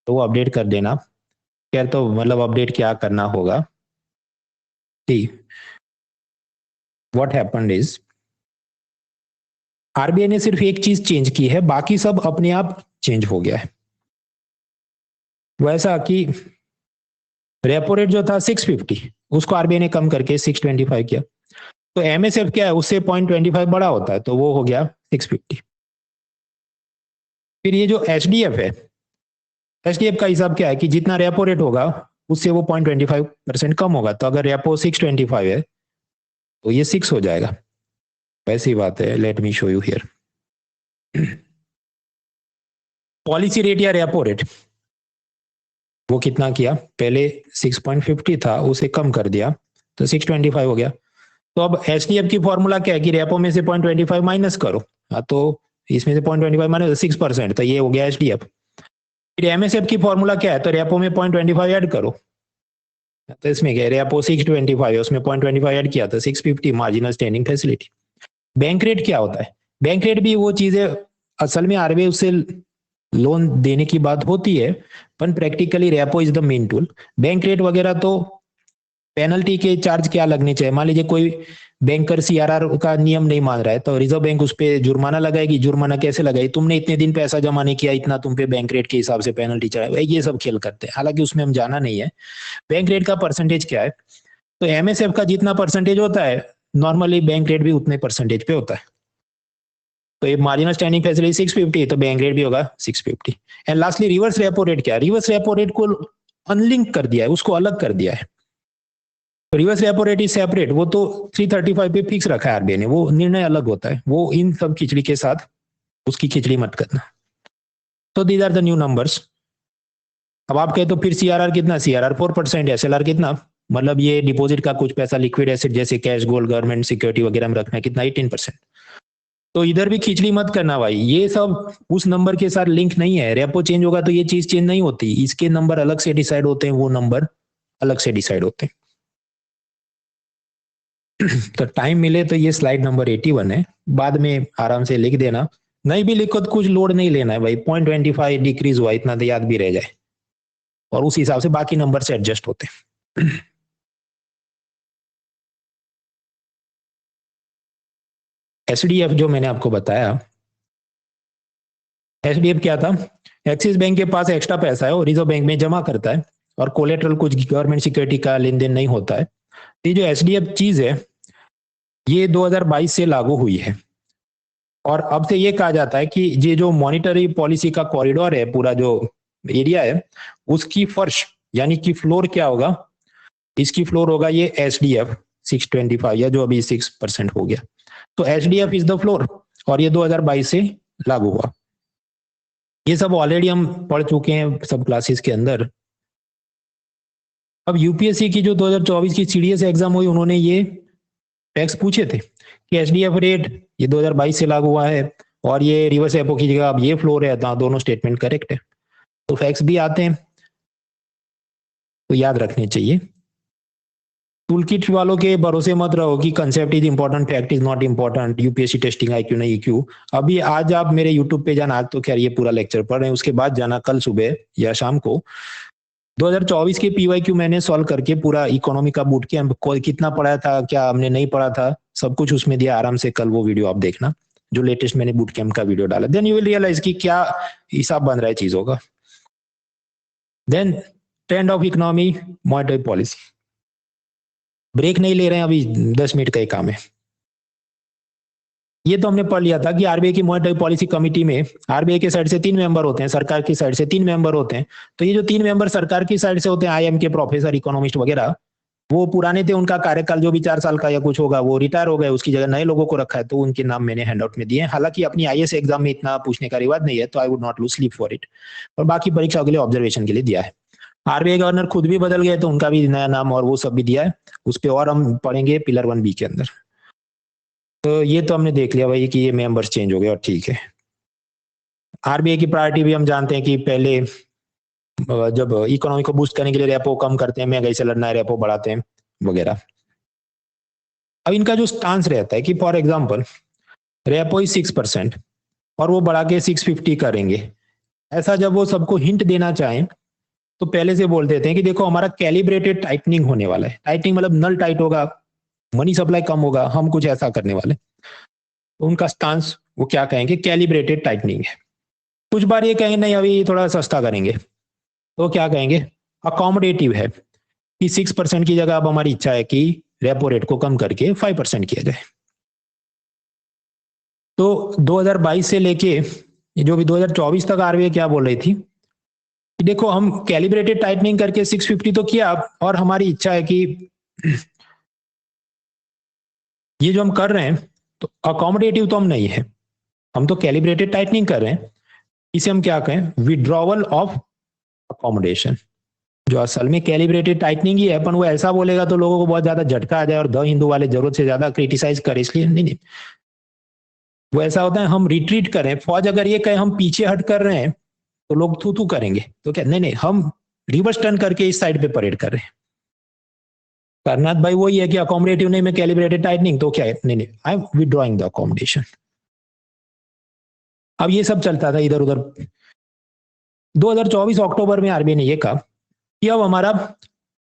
तो वो अपडेट कर देना। खैर, तो मतलब अपडेट क्या करना होगा कि व्हाट हैपेंड इज आरबीआई ने सिर्फ एक चीज चेंज की है, बाकी सब अपने आप चेंज हो गया है। वैसा कि रेपो रेट जो था 650 उसको आरबीआई ने कम करके 625 किया, तो MSF क्या है, उससे 0.25 बड़ा होता है, तो वो हो गया 650। फिर ये जो HDF है, HDF का हिसाब क्या है कि जितना रेपो रेट होगा उससे वो 0.25% कम होगा। तो अगर रेपो 625 है तो ये 6 हो जाएगा। वैसी बात है, let me show you here. Policy rate या रेपो रेट वो कितना किया, पहले 6.50 था, उसे कम कर दिया तो 625 हो गया। तो अब HDF की फॉर्मूला क्या है कि रेपो में से 0.25 माइनस करो। हाँ, तो इसमें से 0.25 माइनस 6%, तो ये हो गया HDF। फिर MSF की फॉर्मूला क्या है, तो रेपो में 0.25 ऐड करो। तो इसमें क्या है, रेपो 625 है, उसमें 0.25 ऐड किया तो 650 marginal standing facility. Bank rate क्या होता है, बैंक रेट भी वो चीज है, असल में RBI उससे लोन देने की बात होती है, पर practically repo is the main tool. Bank rate वगैरह तो पेनल्टी के चार्ज क्या लगने चाहिए, मान लीजिए कोई बैंकर CRR का नियम नहीं मान रहा है तो रिजर्व बैंक उस पर जुर्माना लगाएगी। जुर्माना कैसे लगाएगी, तुमने इतने दिन पैसा जमा नहीं किया, इतना तुम पे बैंक रेट के हिसाब से पेनल्टी चढ़ाए, ये सब खेल करते हैं। हालांकि उसमें हम जाना नहीं है। बैंक रेट का परसेंटेज क्या है, तो MSF का जितना परसेंटेज होता है नॉर्मली बैंक रेट भी उतने परसेंटेज पे होता है। तो ये मार्जिनल स्टैंडिंग फैसिलिटी 650, तो बैंक रेट भी होगा 650। And lastly reverse repo rate क्या है, रिवर्स रेपो रेट को अनलिंक कर दिया है, उसको अलग कर दिया है। Reverse repo rate is separate, वो तो 335 पे फिक्स रखा है RBI ने, वो निर्णय अलग होता है, वो इन सब खिचड़ी के साथ उसकी खिचड़ी मत करना। तो these are the new numbers. अब आप कहे तो फिर CRR कितना, CRR 4%, SLR कितना, मतलब ये डिपॉजिट का कुछ पैसा लिक्विड एसेट जैसे कैश, गोल्ड, गवर्नमेंट सिक्योरिटी वगैरह में रखना है, कितना 18%। तो इधर भी खिचड़ी मत करना भाई, ये सब उस नंबर के साथ लिंक नहीं है। रेपो चेंज होगा तो ये चीज चेंज नहीं होती, इसके नंबर अलग से डिसाइड होते हैं, वो नंबर अलग से डिसाइड होते हैं। तो टाइम मिले तो ये स्लाइड नंबर 81 है, बाद में आराम से लिख देना, नहीं भी लिखो तो कुछ लोड नहीं लेना है भाई, 0.25 डिक्रीज हुआ इतना तो याद भी रह जाए, और उस हिसाब से बाकी नंबर से एडजस्ट होते हैं। SDF जो मैंने आपको बताया, SDF क्या था, एक्सिस बैंक के पास एक्स्ट्रा पैसा है और रिजर्व बैंक में जमा करता है, और कोलेट्रल कुछ गवर्नमेंट सिक्योरिटी का लेन देन नहीं होता है। ये जो SDF चीज है ये 2022 से लागू हुई है, और अब से ये कहा जाता है कि ये जो मॉनिटरी पॉलिसी का कॉरिडोर है, पूरा जो एरिया है, उसकी फर्श यानी कि फ्लोर क्या होगा, इसकी फ्लोर होगा ये SDF 625, या जो अभी 6% हो गया। तो SDF इज द फ्लोर, और ये 2022 से लागू हुआ। ये सब ऑलरेडी हम पढ़ चुके हैं सब क्लासेस के अंदर। अब UPSC की जो 2024 की CDS एग्जाम हुई, उन्होंने ये टैक्स पूछे थे कि SDF रेट ये 2022 से लागू हुआ है, और ये रिवर्स रेपो की जगह अब ये फ्लोर है, दोनों स्टेटमेंट करेक्ट है। तो फैक्ट्स भी आते हैं, तो याद रखने चाहिए। टूल किट वालों के भरोसे मत रहो कि concept is important, fact is not important, UPSC testing IQ नहीं EQ। अभी आज आप मेरे YouTube पे जाना, आज तो खैर ये पूरा लेक्चर पढ़ रहे हैं, उसके बाद जाना कल सुबह या शाम को 2024 के PYQ मैंने सॉल्व करके पूरा इकोनॉमी का बूट कैंप कितना पढ़ा था, क्या हमने नहीं पढ़ा था, सब कुछ उसमें दिया। आराम से कल वो वीडियो आप देखना, जो लेटेस्ट मैंने बूट कैंप का वीडियो डाला, देन यू विल रियलाइज कि क्या हिसाब बन रहा है चीजों का। देन trend of economy, monetary policy. Break नहीं ले रहे हैं अभी, 10 मिनट का ही काम है। ये तो हमने पढ़ लिया था कि RBI की मॉनेटरी पॉलिसी कमेटी में RBI के साइड से 3 मेंबर होते हैं, सरकार की साइड से 3 मेंबर होते हैं। तो ये जो 3 मेंबर सरकार की साइड से होते हैं, IIM के प्रोफेसर, इकोनॉमिस्ट वगैरह, वो पुराने थे, उनका कार्यकाल जो भी 4 साल का या कुछ होगा, वो रिटायर हो गए, उसकी जगह नए लोगों को रखा है, तो उनके नाम मैंने हैंडआउट में दिए। हालांकि अपनी IAS एग्जाम में इतना पूछने का रिवाज नहीं है, तो I would not lose sleep for it, और बाकी परीक्षाओं के लिए ऑब्जर्वेशन के लिए दिया है। RBI गवर्नर खुद भी बदल गए, तो उनका भी नया नाम और वो सब भी दिया है, उस पर और हम पढ़ेंगे पिलर 1B के अंदर। तो ये तो हमने देख लिया भाई कि ये मेंबर्स चेंज हो गए, और ठीक है। RBI की प्रायोरिटी भी हम जानते हैं कि पहले जब इकोनॉमी को बूस्ट करने के लिए रेपो कम करते हैं, महंगाई से लड़ना है, रेपो बढ़ाते हैं वगैरह। अब इनका जो स्टांस रहता है कि फॉर एग्जांपल रेपो इज 6% और वो बढ़ा के 650 करेंगे, ऐसा जब वो सबको हिंट देना चाहें तो पहले से बोल देते हैं कि देखो हमारा कैलिब्रेटेड टाइटनिंग होने वाला है। टाइटनिंग मतलब नल टाइट होगा, मनी सप्लाई कम होगा, हम कुछ ऐसा करने वाले। तो उनका स्टांस वो क्या कहेंगे, कैलिब्रेटेड टाइटनिंग है। कुछ बार ये कहेंगे नहीं अभी थोड़ा सस्ता करेंगे, तो क्या कहेंगे, अकोमोडेटिव है, कि 6% की जगह अब हमारी इच्छा है कि रेपो रेट को कम करके 5% किया जाए। तो 2022 से लेके जो भी 2024 तक आरबीआई क्या बोल रही थी कि देखो हम कैलिब्रेटेड टाइटनिंग करके 650 तो किया, और हमारी इच्छा है कि ये जो हम कर रहे हैं तो अकोमोडेटिव तो हम नहीं है, हम तो कैलिब्रेटेड टाइटनिंग कर रहे हैं, इसे हम क्या कहें, विड्रॉवल ऑफ अकोमोडेशन। जो असल में कैलिब्रेटेड टाइटनिंग ही है, पर वो ऐसा बोलेगा तो लोगों को बहुत ज्यादा झटका आ जाए और द हिंदू वाले जरूरत से ज्यादा क्रिटिसाइज करे, इसलिए नहीं। वो ऐसा होता है हम रिट्रीट करें, फौज अगर ये कहे हम पीछे हट कर रहे हैं तो लोग थू थू करेंगे, तो क्या नहीं, हम रिवर्स टर्न करके इस साइड पे परेड कर रहे हैं। करनाथ भाई वही है कि अकोमोडेटिव नहीं में कैलिब्रेटेड टाइटनिंग, तो क्या है, नहीं I am withdrawing the accommodation. अब ये सब चलता था इधर उधर। 2024 अक्टूबर में आरबीआई ने ये कहा कि अब हमारा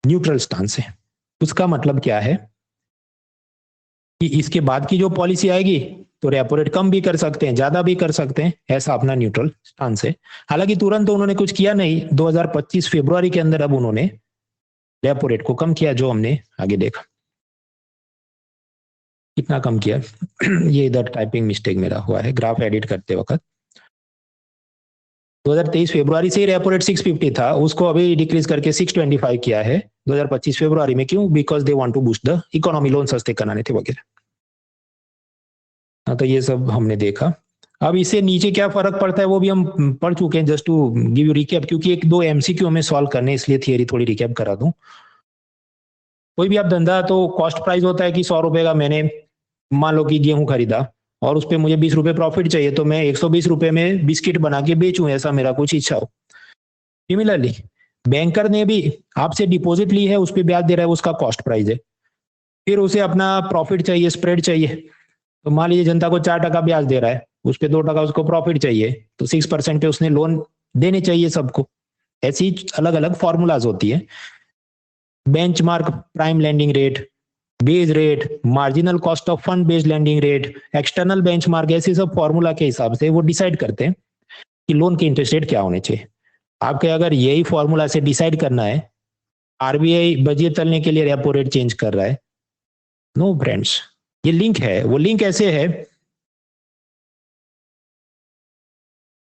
न्यूट्रल स्टांस है। उसका मतलब क्या है कि इसके बाद की जो पॉलिसी आएगी तो रेपो रेट कम भी कर सकते हैं, ज्यादा भी कर सकते हैं, ऐसा अपना न्यूट्रल स्टांस है। हालांकि तुरंत तो उन्होंने कुछ किया नहीं, 2025 फरवरी के अंदर अब उन्होंने रेपो रेट को कम किया, जो हमने आगे देखा। कितना कम किया ये इधर टाइपिंग मिस्टेक मेरा हुआ है ग्राफ एडिट करते वक्त। 2023 फरवरी से ही रेपो रेट 650 था, उसको अभी डिक्रीज करके 625 किया है 2025 फरवरी में। क्यों? Because they want to boost the economy, loan सस्ते कराने थे वगैरह। हाँ, तो ये सब हमने देखा। अब इससे नीचे क्या फर्क पड़ता है वो भी हम पढ़ चुके हैं, just to give you recap, क्योंकि एक दो एमसीक्यू हमें सॉल्व करने, इसलिए थियरी थोड़ी रिकैप करा दूं। कोई भी आप धंधा, तो कॉस्ट प्राइस होता है कि 100 रुपए का मैंने मान लो कि गेहूं खरीदा और उस पर मुझे 20 रुपए प्रॉफिट चाहिए, तो मैं 120 रुपए में बिस्किट बना के बेचूं, ऐसा मेरा कुछ इच्छा हो। सिमिलरली बैंकर ने भी आपसे डिपॉजिट ली है, उस पर ब्याज दे रहा है, उसका कॉस्ट प्राइस है। फिर उसे अपना प्रॉफिट चाहिए, स्प्रेड चाहिए, तो मान लीजिए जनता को 4% ब्याज दे रहा है, उस पर 2% उसको प्रॉफिट चाहिए, तो 6% पे उसने लोन देने चाहिए सबको। ऐसी अलग अलग फॉर्मूलाज होती है। Benchmark prime landing rate, base rate, marginal cost of fund based landing rate, external benchmark, ऐसे सब फॉर्मूला के हिसाब से वो डिसाइड करते हैं कि लोन के इंटरेस्ट रेट क्या होने चाहिए। आपके अगर यही फॉर्मूला से डिसाइड करना है, आरबीआई बजट तलने के लिए रेपो रेट चेंज कर रहा है, नो फ्रेंड्स। ये लिंक है, वो लिंक ऐसे है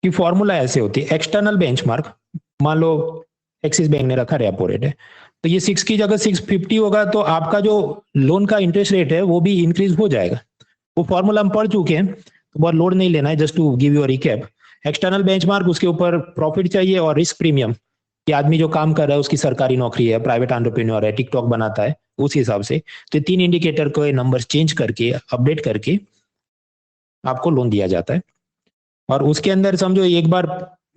कि फॉर्मूला ऐसे होती है। एक्सटर्नल बेंचमार्क, मान लो एक्सिस बैंक ने रखा रेपो रेट है, तो ये 6 की जगह 650 होगा, तो आपका जो लोन का इंटरेस्ट रेट है वो भी इंक्रीज हो जाएगा। वो फॉर्मूला हम पढ़ चुके हैं, तो बहुत लोड नहीं लेना है, just to give you a recap. External benchmark, उसके ऊपर प्रॉफिट चाहिए, और रिस्क प्रीमियम कि आदमी जो काम कर रहा है उसकी सरकारी नौकरी है, प्राइवेट एंटरप्रेन्योर है, टिकटॉक बनाता है, उस हिसाब से। तो 3 इंडिकेटर को नंबर चेंज करके, अपडेट करके आपको लोन दिया जाता है। और उसके अंदर समझो एक बार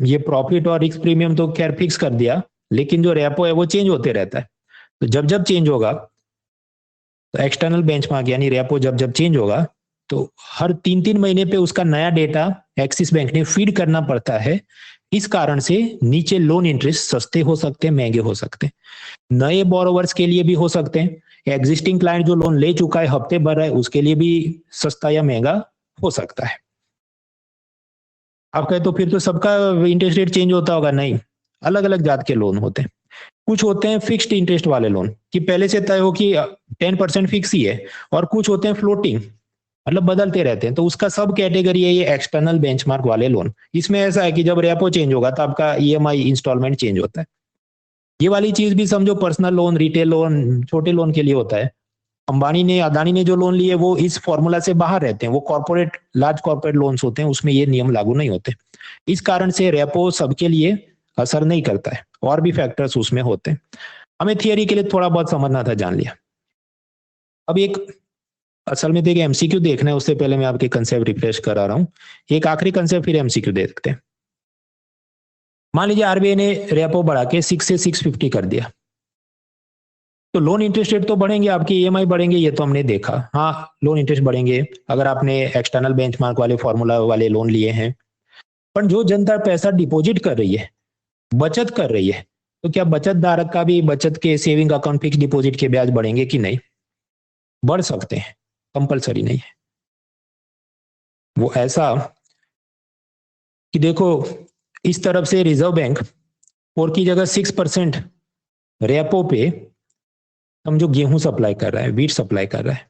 ये प्रॉफिट और रिस्क प्रीमियम तो खैर फिक्स कर दिया, लेकिन जो रेपो है वो चेंज होते रहता है। तो जब जब चेंज होगा, तो एक्सटर्नल बेंचमार्क यानी रेपो जब जब चेंज होगा, तो हर 3-3 महीने पे उसका नया डेटा एक्सिस बैंक ने फीड करना पड़ता है। इस कारण से नीचे लोन इंटरेस्ट सस्ते हो सकते हैं, महंगे हो सकते हैं, नए बोरोवर्स के लिए भी हो सकते हैं, एग्जिस्टिंग क्लाइंट जो लोन ले चुका है, हफ्ते भर रहा है, उसके लिए भी सस्ता या महंगा हो सकता है। आप कहे तो फिर तो सबका इंटरेस्ट रेट चेंज होता होगा, नहीं, अलग अलग जात के लोन होते हैं। कुछ होते हैं फिक्स्ड इंटरेस्ट वाले लोन कि पहले से तय हो कि 10% फिक्स ही है, और कुछ होते हैं फ्लोटिंग, मतलब बदलते रहते हैं, तो उसका सब कैटेगरी है ये एक्सटर्नल बेंचमार्क वाले लोन। इसमें ऐसा है कि जब रेपो चेंज होगा तो आपका ईएमआई इंस्टॉलमेंट चेंज होता है। ये वाली चीज भी समझो पर्सनल लोन, रिटेल लोन, छोटे लोन के लिए होता है। अंबानी ने, अदानी ने जो लोन लिए वो इस फॉर्मूला से बाहर रहते हैं, वो कॉर्पोरेट, लार्ज कॉर्पोरेट लोन्स होते हैं, उसमें ये नियम लागू नहीं होते। इस कारण से रेपो सबके लिए असर नहीं करता है, और भी फैक्टर्स उसमें होते हैं। हमें थियरी के लिए थोड़ा बहुत समझना था, जान लिया। अब एक असल में देखिए एमसीक्यू देखना है, उससे पहले मैं आपके कंसेप्ट रिफ्रेश करा रहा हूं। एक आखिरी कंसेप्ट फिर एमसीक्यू दे सकते हैं। मान लीजिए आरबीआई ने रेपो बढ़ा के 6 से 650 कर दिया, तो लोन इंटरेस्ट रेट तो बढ़ेंगे, आपके ईएमआई बढ़ेंगे, ये तो हमने देखा। हाँ, लोन इंटरेस्ट बढ़ेंगे अगर आपने एक्सटर्नल बेंचमार्क वाले फॉर्मूला वाले लोन लिए हैं। पर जो जनता पैसा डिपॉजिट कर रही है, बचत कर रही है, तो क्या बचत धारक का भी बचत के सेविंग अकाउंट फिक्स डिपॉजिट के ब्याज बढ़ेंगे कि नहीं? बढ़ सकते हैं, कंपलसरी नहीं है। वो ऐसा कि देखो, इस तरफ से रिजर्व बैंक 4 की जगह 6% रेपो पे समझो गेहूं सप्लाई कर रहा है, वीट सप्लाई कर रहा है,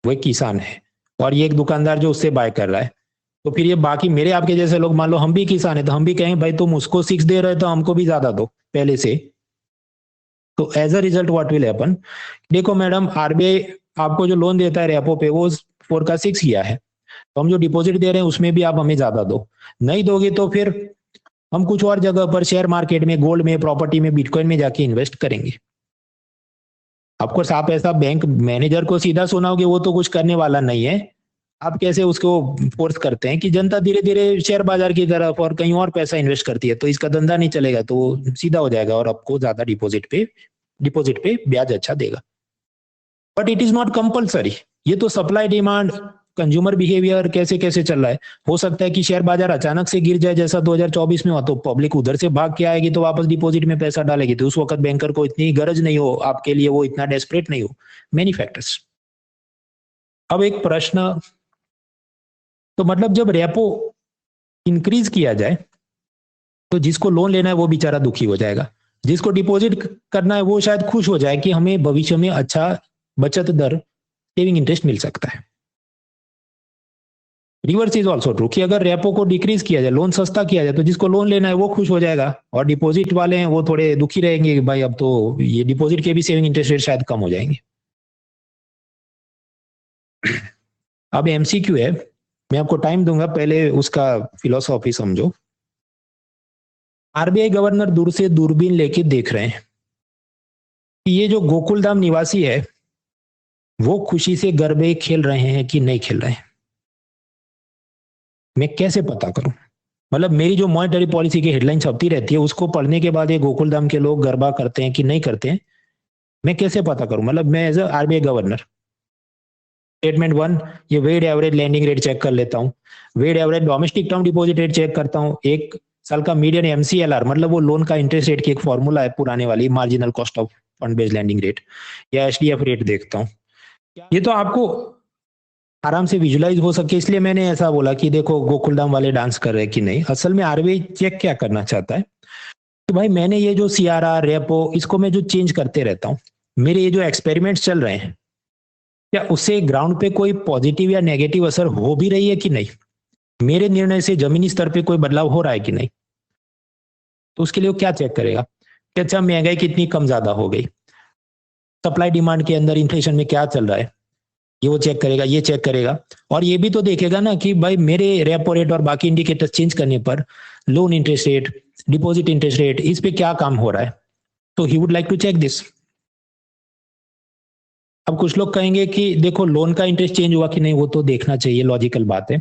वो एक किसान है, और ये एक दुकानदार जो उससे बाय कर रहा है, तो फिर ये बाकी मेरे आपके जैसे लोग, मान लो हम भी किसान है, तो हम भी कहें भाई तुम उसको 6 दे रहे हो तो हमको भी ज्यादा दो पहले से। तो as a result what will happen, देखो मैडम आरबीआई आपको जो लोन देता है रेपो पे वो 4 का 6 किया है, तो हम जो डिपॉजिट दे रहे हैं उसमें भी आप हमें ज्यादा दो, नहीं दोगे तो फिर हम कुछ और जगह पर शेयर मार्केट में, गोल्ड में, प्रॉपर्टी में, बिटकॉइन में जाके इन्वेस्ट करेंगे। ऑफकोर्स आप ऐसा बैंक मैनेजर को सीधा सुनाओगे वो तो कुछ करने वाला नहीं है, आप कैसे उसको फोर्स करते हैं कि जनता धीरे धीरे शेयर बाजार की तरफ और कहीं और पैसा इन्वेस्ट करती है, तो इसका धंधा नहीं चलेगा, तो वो सीधा हो जाएगा और आपको ज्यादा डिपॉजिट पे ब्याज अच्छा देगा। But it is not compulsory, ये तो सप्लाई डिमांड कंज्यूमर बिहेवियर कैसे कैसे चल रहा है। हो सकता है कि शेयर बाजार अचानक से गिर जाए जैसा 2024 में हुआ, तो पब्लिक उधर से भाग के आएगी तो वापस डिपॉजिट में पैसा डालेगी, तो उस वक्त बैंकर को इतनी गरज नहीं हो आपके लिए, वो इतना डेस्परेट नहीं हो, मेनी फैक्टर्स। अब एक प्रश्न, तो मतलब जब रेपो इंक्रीज किया जाए तो जिसको लोन लेना है वो बेचारा दुखी हो जाएगा, जिसको डिपॉजिट करना है वो शायद खुश हो जाए कि हमें भविष्य में अच्छा बचत दर, सेविंग इंटरेस्ट मिल सकता है। रिवर्स इज ऑल्सो ट्रू कि अगर रेपो को डिक्रीज किया जाए, लोन सस्ता किया जाए, तो जिसको लोन लेना है वो खुश हो जाएगा, और डिपॉजिट वाले हैं वो थोड़े दुखी रहेंगे कि भाई अब तो ये डिपॉजिट के भी सेविंग इंटरेस्ट रेट शायद कम हो जाएंगे। अब एमसीक्यू है, मैं आपको टाइम दूंगा, पहले उसका फिलोसॉफी समझो। आरबीआई गवर्नर दूर से दूरबीन लेके देख रहे हैं कि ये जो गोकुलधाम निवासी है वो खुशी से गरबे खेल रहे हैं कि नहीं खेल रहे हैं। मैं कैसे पता करूं, मतलब मेरी जो मॉनेटरी पॉलिसी की हेडलाइन छपती रहती है उसको पढ़ने के बाद ये गोकुलधाम के लोग गरबा करते हैं कि नहीं करते हैं, मैं कैसे पता करूं। मतलब मैं एज आरबीआई गवर्नर, स्टेटमेंट 1, ये weight average lending rate check कर लेता हूँ, weight average domestic term deposit rate check करता हूँ, एक साल का मीडियन एमसीएलआर, मतलब वो लोन का इंटरेस्ट रेट की एक फॉर्मूला है पुराने वाली, marginal cost of fund based landing rate, या एचडीएफ रेट देखता हूँ। ये तो आपको आराम से विजुलाइज हो सके इसलिए मैंने ऐसा बोला कि देखो गोकुलधाम वाले डांस कर रहे हैं कि नहीं। असल में आरबीआई चेक क्या करना चाहता है कि भाई मैंने ये जो सीआरआर रेपो इसको मैं जो चेंज करते रहता हूँ, मेरे ये जो एक्सपेरिमेंट्स चल रहे हैं क्या उससे ग्राउंड पे कोई पॉजिटिव या नेगेटिव असर हो भी रही है कि नहीं, मेरे निर्णय से जमीनी स्तर पे कोई बदलाव हो रहा है कि नहीं। तो उसके लिए वो क्या चेक करेगा कि अच्छा महंगाई कितनी कम ज्यादा हो गई, सप्लाई डिमांड के अंदर इन्फ्लेशन में क्या चल रहा है, ये वो चेक करेगा, ये चेक करेगा, और ये भी तो देखेगा ना कि भाई मेरे रेपो रेट और बाकी इंडिकेटर्स चेंज करने पर loan interest rate, deposit interest rate, इस पे क्या काम हो रहा है। तो he would like to check this. अब कुछ लोग कहेंगे कि देखो लोन का इंटरेस्ट चेंज हुआ कि नहीं वो तो देखना चाहिए, लॉजिकल बात है,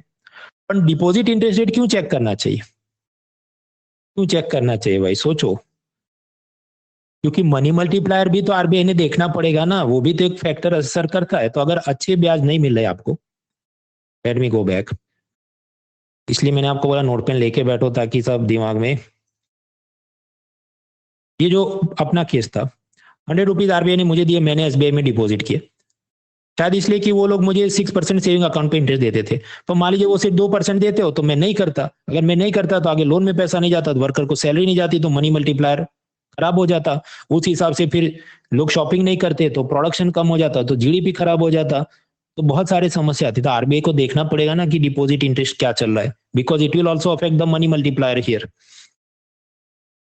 पर डिपॉजिट इंटरेस्ट रेट क्यों चेक करना चाहिए, क्यों चेक करना चाहिए भाई, सोचो। क्योंकि मनी मल्टीप्लायर भी तो आरबीआई ने देखना पड़ेगा ना, वो भी तो एक फैक्टर असर करता है। तो अगर अच्छे ब्याज नहीं मिल रहे आपको, लेट मी गो बैक, इसलिए मैंने आपको बोला नोट पेन लेके बैठो ताकि सब दिमाग में। ये जो अपना केस था, 100 रुपीज आरबीआई ने मुझे दिए, मैंने एसबीआई में डिपॉजिट किए, शायद इसलिए कि वो लोग मुझे 6% सेविंग अकाउंट पे इंटरेस्ट देते थे, तो मान लीजिए वो सिर्फ 2% देते हो तो मैं नहीं करता, अगर मैं नहीं करता तो आगे लोन में पैसा नहीं जाता, तो वर्कर को सैलरी नहीं जाती, तो मनी मल्टीप्लायर खराब हो जाता, उस हिसाब से फिर लोग शॉपिंग नहीं करते तो प्रोडक्शन कम हो जाता, तो जीडीपी खराब हो जाता, तो बहुत सारे समस्या आती। तो आरबीआई को देखना पड़ेगा ना कि डिपॉजिट इंटरेस्ट क्या चल रहा है, because it will also affect the money multiplier here.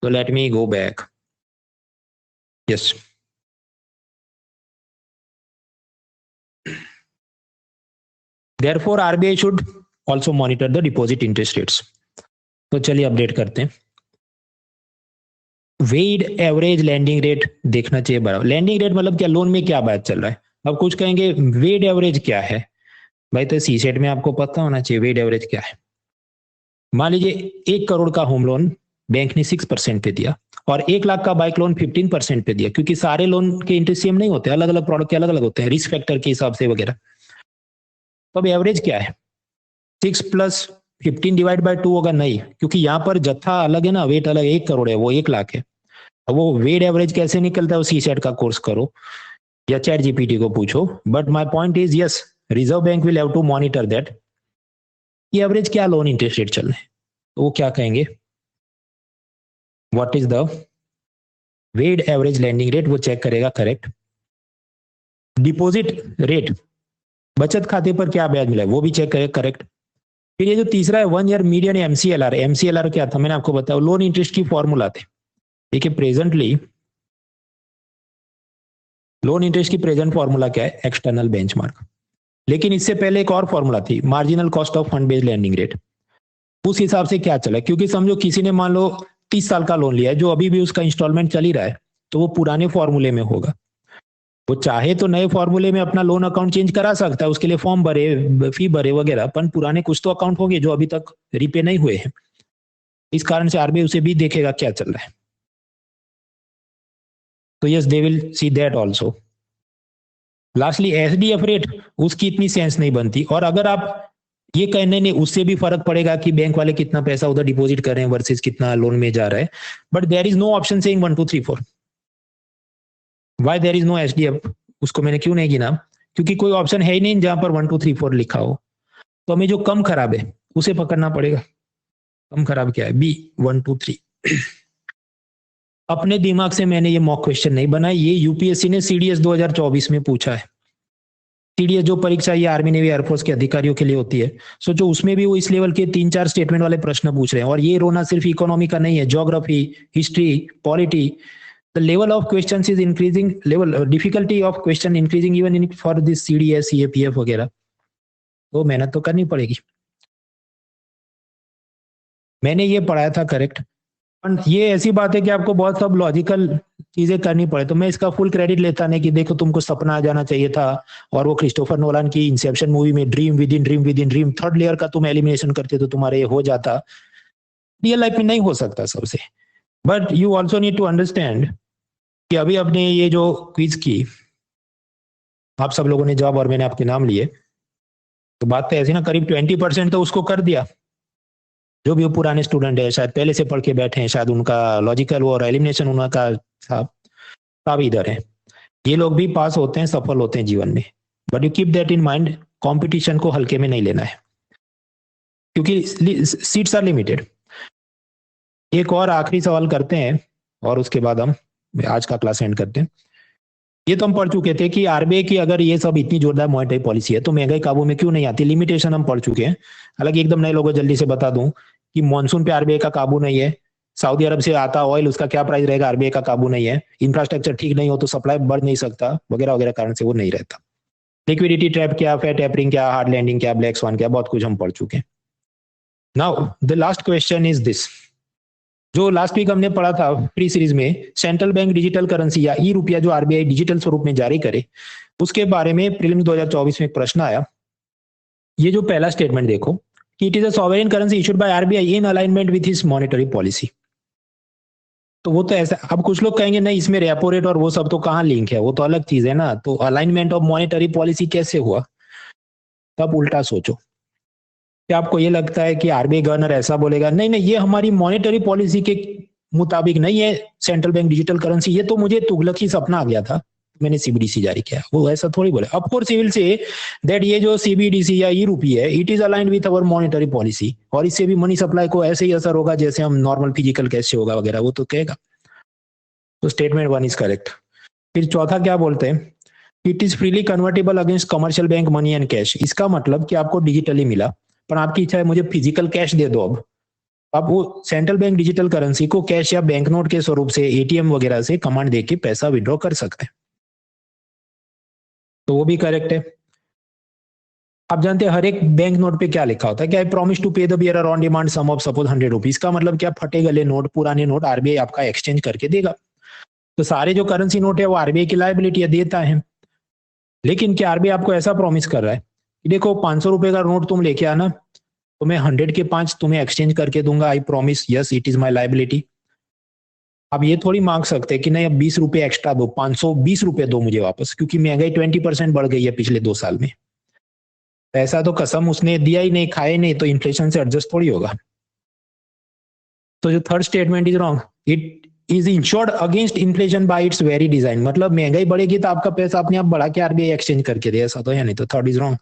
तो let me go back, yes. Therefore, RBI should also monitor the deposit interest rates. तो चलिए अपडेट करते हैं। वेड एवरेज लैंडिंग रेट देखना चाहिए बराबर। लैंडिंग रेट मतलब क्या, लोन में क्या बात चल रहा है। अब कुछ कहेंगे वेड एवरेज क्या है, भाई तो सी सेट में आपको पता होना चाहिए वेड एवरेज क्या है। मान लीजिए 1 करोड़ का होम लोन बैंक ने 6% पे दिया और 1 लाख का बाइक लोन 15% पे दिया, क्योंकि सारे लोन के इंटरेस्ट सेम नहीं होते, अलग अलग प्रोडक्ट के अलग अलग होते हैं, रिस्क फैक्टर के हिसाब से वगैरह। तो अब एवरेज क्या है, 6 + 15 डिवाइड बाय 2 होगा, नहीं, क्योंकि यहाँ पर जत्था अलग है ना, वेट अलग, 1 करोड़ है वो 1 लाख है। अब वो वेट एवरेज कैसे निकलता है, वो सी सेट का कोर्स करो या चैट जीपीटी को पूछो। But my point is yes, reserve bank will have to monitor that कि एवरेज क्या लोन इंटरेस्ट रेट चल रहे हैं। तो वो क्या कहेंगे, what is the weight average lending rate, वो चेक करेगा, करेक्ट। डिपॉजिट रेट, बचत खाते पर क्या ब्याज मिला है वो भी चेक करें, करेक्ट। फिर ये जो तीसरा है 1 ईयर मीडियन एमसीएलआर, एमसीएलआर क्या था मैंने आपको बताया, लोन इंटरेस्ट की फॉर्मूला थे। देखिए प्रेजेंटली लोन इंटरेस्ट की प्रेजेंट फॉर्मूला क्या है, एक्सटर्नल बेंचमार्क। लेकिन इससे पहले एक और फॉर्मूला थी, marginal cost of fund based landing rate. उस हिसाब से क्या चला, क्योंकि समझो किसी ने मान लो 30 साल का लोन लिया है, जो अभी भी उसका इंस्टॉलमेंट चल ही रहा है, तो वो पुराने फॉर्मूले में होगा। वो चाहे तो नए फॉर्मूले में अपना लोन अकाउंट चेंज करा सकता है, उसके लिए फॉर्म भरे, फी भरे वगैरह, पर पुराने कुछ तो अकाउंट होंगे जो अभी तक रिपे नहीं हुए हैं। इस कारण से आरबीआई उसे भी देखेगा क्या चल रहा है। तो yes, they will see that also. Lastly SDF rate, उसकी इतनी सेंस नहीं बनती। और अगर आप ये कहने नहीं, उससे भी फर्क पड़ेगा कि बैंक वाले कितना पैसा उधर डिपॉजिट कर रहे हैं वर्सेस कितना लोन में जा रहा है। But there is no option saying 1 2 3 4। Why there is no SDF, उसको मैंने क्यों नहीं गिना, क्योंकि कोई ऑप्शन है ही नहीं जहां पर 1 2 3 4 लिखा हो। तो हमें जो कम खराब है उसे पकड़ना पड़ेगा। कम खराब क्या है, बी 1 2 3। अपने दिमाग से मैंने ये मॉक क्वेश्चन नहीं बनाया, ये यूपीएससी ने सीडीएस 2024 में पूछा है। सीडीएस जो परीक्षा ये आर्मी नेवी एयरफोर्स के अधिकारियों के लिए होती है, सोचो उसमें भी वो इस लेवल के 3-4 स्टेटमेंट वाले प्रश्न पूछ रहे हैं। और ये रोना सिर्फ इकोनॉमी का नहीं है, geography, history, polity. The level of question is increasing, level difficulty of question increasing even in for this CDS CAPF वगैरह। तो मेहनत तो करनी पड़ेगी। मैंने ये पढ़ाया था करेक्ट, ये ऐसी बात है कि आपको बहुत सब लॉजिकल चीजें करनी पड़े। तो मैं इसका फुल क्रेडिट लेता नहीं कि देखो तुमको सपना आ जाना चाहिए था, और वो क्रिस्टोफर नोलान की इंसेप्शन मूवी में dream with in dream with in dream, third layer का तुम एलिमिनेशन करते तो तुम्हारे ये हो जाता। रियल लाइफ में नहीं हो सकता सबसे। But you also need to understand कि अभी आपने ये जो क्विज की, आप सब लोगों ने जवाब और मैंने आपके नाम लिए, तो बात तो ऐसी ना, करीब 20% तो उसको कर दिया। जो भी वो पुराने स्टूडेंट है, शायद पहले से पढ़ के बैठे हैं, शायद उनका लॉजिकल और एलिमिनेशन उनका था भी इधर है। ये लोग भी पास होते हैं, सफल होते हैं जीवन में। But you keep that in mind, competition को हल्के में नहीं लेना है, क्योंकि सीट्स आर लिमिटेड। एक और आखिरी सवाल करते हैं और उसके बाद हम आज का क्लास एंड करते हैं। ये तो हम पढ़ चुके थे कि आरबीआई की अगर ये सब इतनी जोरदार मॉनेटरी पॉलिसी है तो महंगाई काबू में क्यों नहीं आती, लिमिटेशन हम पढ़ चुके हैं। हालांकि एकदम नए लोगों को जल्दी से बता दूं कि मॉनसून पे आरबीआई का काबू नहीं है, सऊदी अरब से आता ऑयल उसका क्या प्राइस रहेगा आरबीआई का काबू नहीं है, इंफ्रास्ट्रक्चर ठीक नहीं हो तो सप्लाई बढ़ नहीं सकता, वगैरह वगैरह कारण से वो नहीं रहता। लिक्विडिटी ट्रैप क्या, फेड टेपरिंग क्या, हार्ड लैंडिंग क्या, ब्लैक स्वान क्या, बहुत कुछ हम पढ़ चुके हैं। Now the last question is this, जो लास्ट वीक हमने पढ़ा था प्री सीरीज में, सेंट्रल बैंक डिजिटल करेंसी या ई रुपया जो आरबीआई डिजिटल स्वरूप में जारी करे, उसके बारे में प्रीलिम्स 2024 में एक प्रश्न आया। ये जो पहला स्टेटमेंट देखो कि it is a sovereign currency issued by RBI in alignment with his monetary policy. तो वो तो ऐसा, अब कुछ लोग कहेंगे नहीं इसमें रेपो रेट और वो सब तो कहाँ लिंक है, वो तो अलग चीज है ना, तो अलाइनमेंट ऑफ मॉनेटरी पॉलिसी कैसे हुआ। तब उल्टा सोचो, क्या आपको ये लगता है कि आरबीआई गवर्नर ऐसा बोलेगा नहीं नहीं ये हमारी मॉनेटरी पॉलिसी के मुताबिक नहीं है सेंट्रल बैंक डिजिटल करेंसी, ये तो मुझे तुगलकी सपना आ गया था, मैंने सीबीडीसी जारी किया, वो ऐसा थोड़ी बोले। Of course he will say that ये जो सीबीडीसी या ई रूपी है it is aligned with our monetary policy, और इससे भी मनी सप्लाई को ऐसे ही असर होगा जैसे हम नॉर्मल फिजिकल कैश से होगा वगैरह, वो तो कहेगा। तो स्टेटमेंट 1 इज करेक्ट। फिर चौथा क्या बोलते हैं, it is freely convertible against commercial bank money and cash. इसका मतलब कि आपको डिजिटली मिला पर आपकी इच्छा है मुझे फिजिकल कैश दे दो, अब आप वो सेंट्रल बैंक डिजिटल करेंसी को कैश या बैंक नोट के स्वरूप से एटीएम वगैरह से कमांड देके पैसा विड्रॉ कर सकते हैं, तो वो भी करेक्ट है। आप जानते हैं हर एक बैंक नोट पे क्या लिखा होता है, क्या I promise to pay the bearer on demand sum of suppose 100 rupees. का मतलब क्या, फटे गले नोट, पुराने नोट आरबीआई आपका एक्सचेंज करके देगा। तो सारे जो करेंसी नोट है वो आरबीआई की लायबिलिटी देता है। लेकिन क्या आरबीआई आपको ऐसा प्रॉमिस कर रहा है कि देखो 500 रुपए का नोट तुम लेके आना तो मैं 100 के 5 तुम्हें एक्सचेंज करके दूंगा, I promise, yes it is my liability. आप ये थोड़ी मांग सकते हैं कि नहीं अब 20 रुपए एक्स्ट्रा दो, 520 रुपए दो मुझे वापस, क्योंकि महंगाई 20% बढ़ गई है पिछले 2 साल में। पैसा तो कसम उसने दिया ही नहीं, खाए नहीं, तो इन्फ्लेशन से एडजस्ट थोड़ी होगा। तो जो third statement is wrong, it is insured against inflation bye it's very design. मतलब महंगाई बढ़ेगी तो आपका पैसा अपने आप बढ़ा के आरबीआई एक्सचेंज करके दे, ऐसा तो है नहीं। तो थर्ड इज रॉन्ग।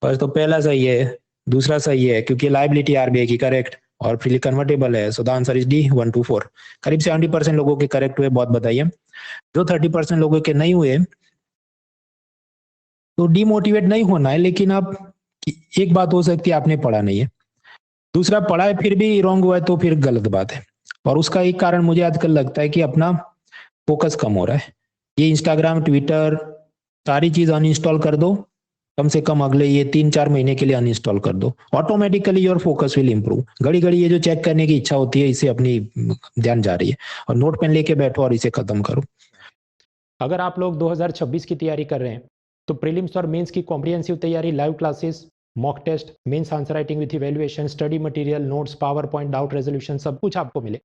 फर्स्ट तो पहला सही है, दूसरा सही है क्योंकि लायबिलिटी आरबीआई की करेक्ट और फ्रीली कन्वर्टेबल है। So the answer is D 1 2 4। करीब 70% लोगों के करेक्ट हुए, बहुत बताइए। जो 30% लोगों के नहीं हुए तो डिमोटिवेट नहीं होना है, लेकिन आप एक बात हो सकती है आपने पढ़ा नहीं है, दूसरा पढ़ा है फिर भी रॉन्ग हुआ है तो फिर गलत बात है। और उसका एक कारण मुझे आजकल लगता है कि अपना फोकस कम हो रहा है। ये इंस्टाग्राम ट्विटर सारी चीज अनइंस्टॉल कर दो, कम से कम अगले ये 3-4 महीने के लिए अनइंस्टॉल कर दो, automatically your focus will improve. घड़ी घड़ी ये जो चेक करने की इच्छा होती है, इससे अपनी ध्यान जा रही है। और नोट पेन लेके बैठो और इसे खत्म करो। अगर आप लोग 2026 की तैयारी कर रहे हैं तो प्रीलिम्स और मेंस की कॉम्प्रिहेंसिव तैयारी, live classes, mock test, mains answer writing with evaluation, study material, notes, power point, doubt resolution, सब कुछ आपको मिले।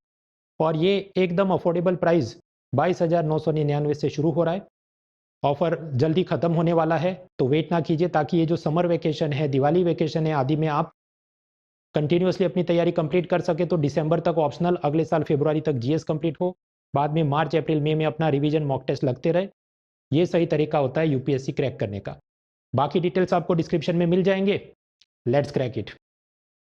और ये एकदम अफोर्डेबल प्राइस 22,999 से शुरू हो रहा है। ऑफर जल्दी खत्म होने वाला है, तो वेट ना कीजिए, ताकि ये जो समर वेकेशन है, दिवाली वेकेशन है आदि में आप कंटिन्यूअसली अपनी तैयारी कंप्लीट कर सके। तो दिसंबर तक ऑप्शनल, अगले साल फरवरी तक जीएस कंप्लीट हो, बाद में मार्च अप्रैल मई में अपना रिवीजन मॉक टेस्ट लगते रहे। ये सही तरीका होता है यूपीएससी क्रैक करने का। बाकी डिटेल्स आपको डिस्क्रिप्शन में मिल जाएंगे। Let's crack it.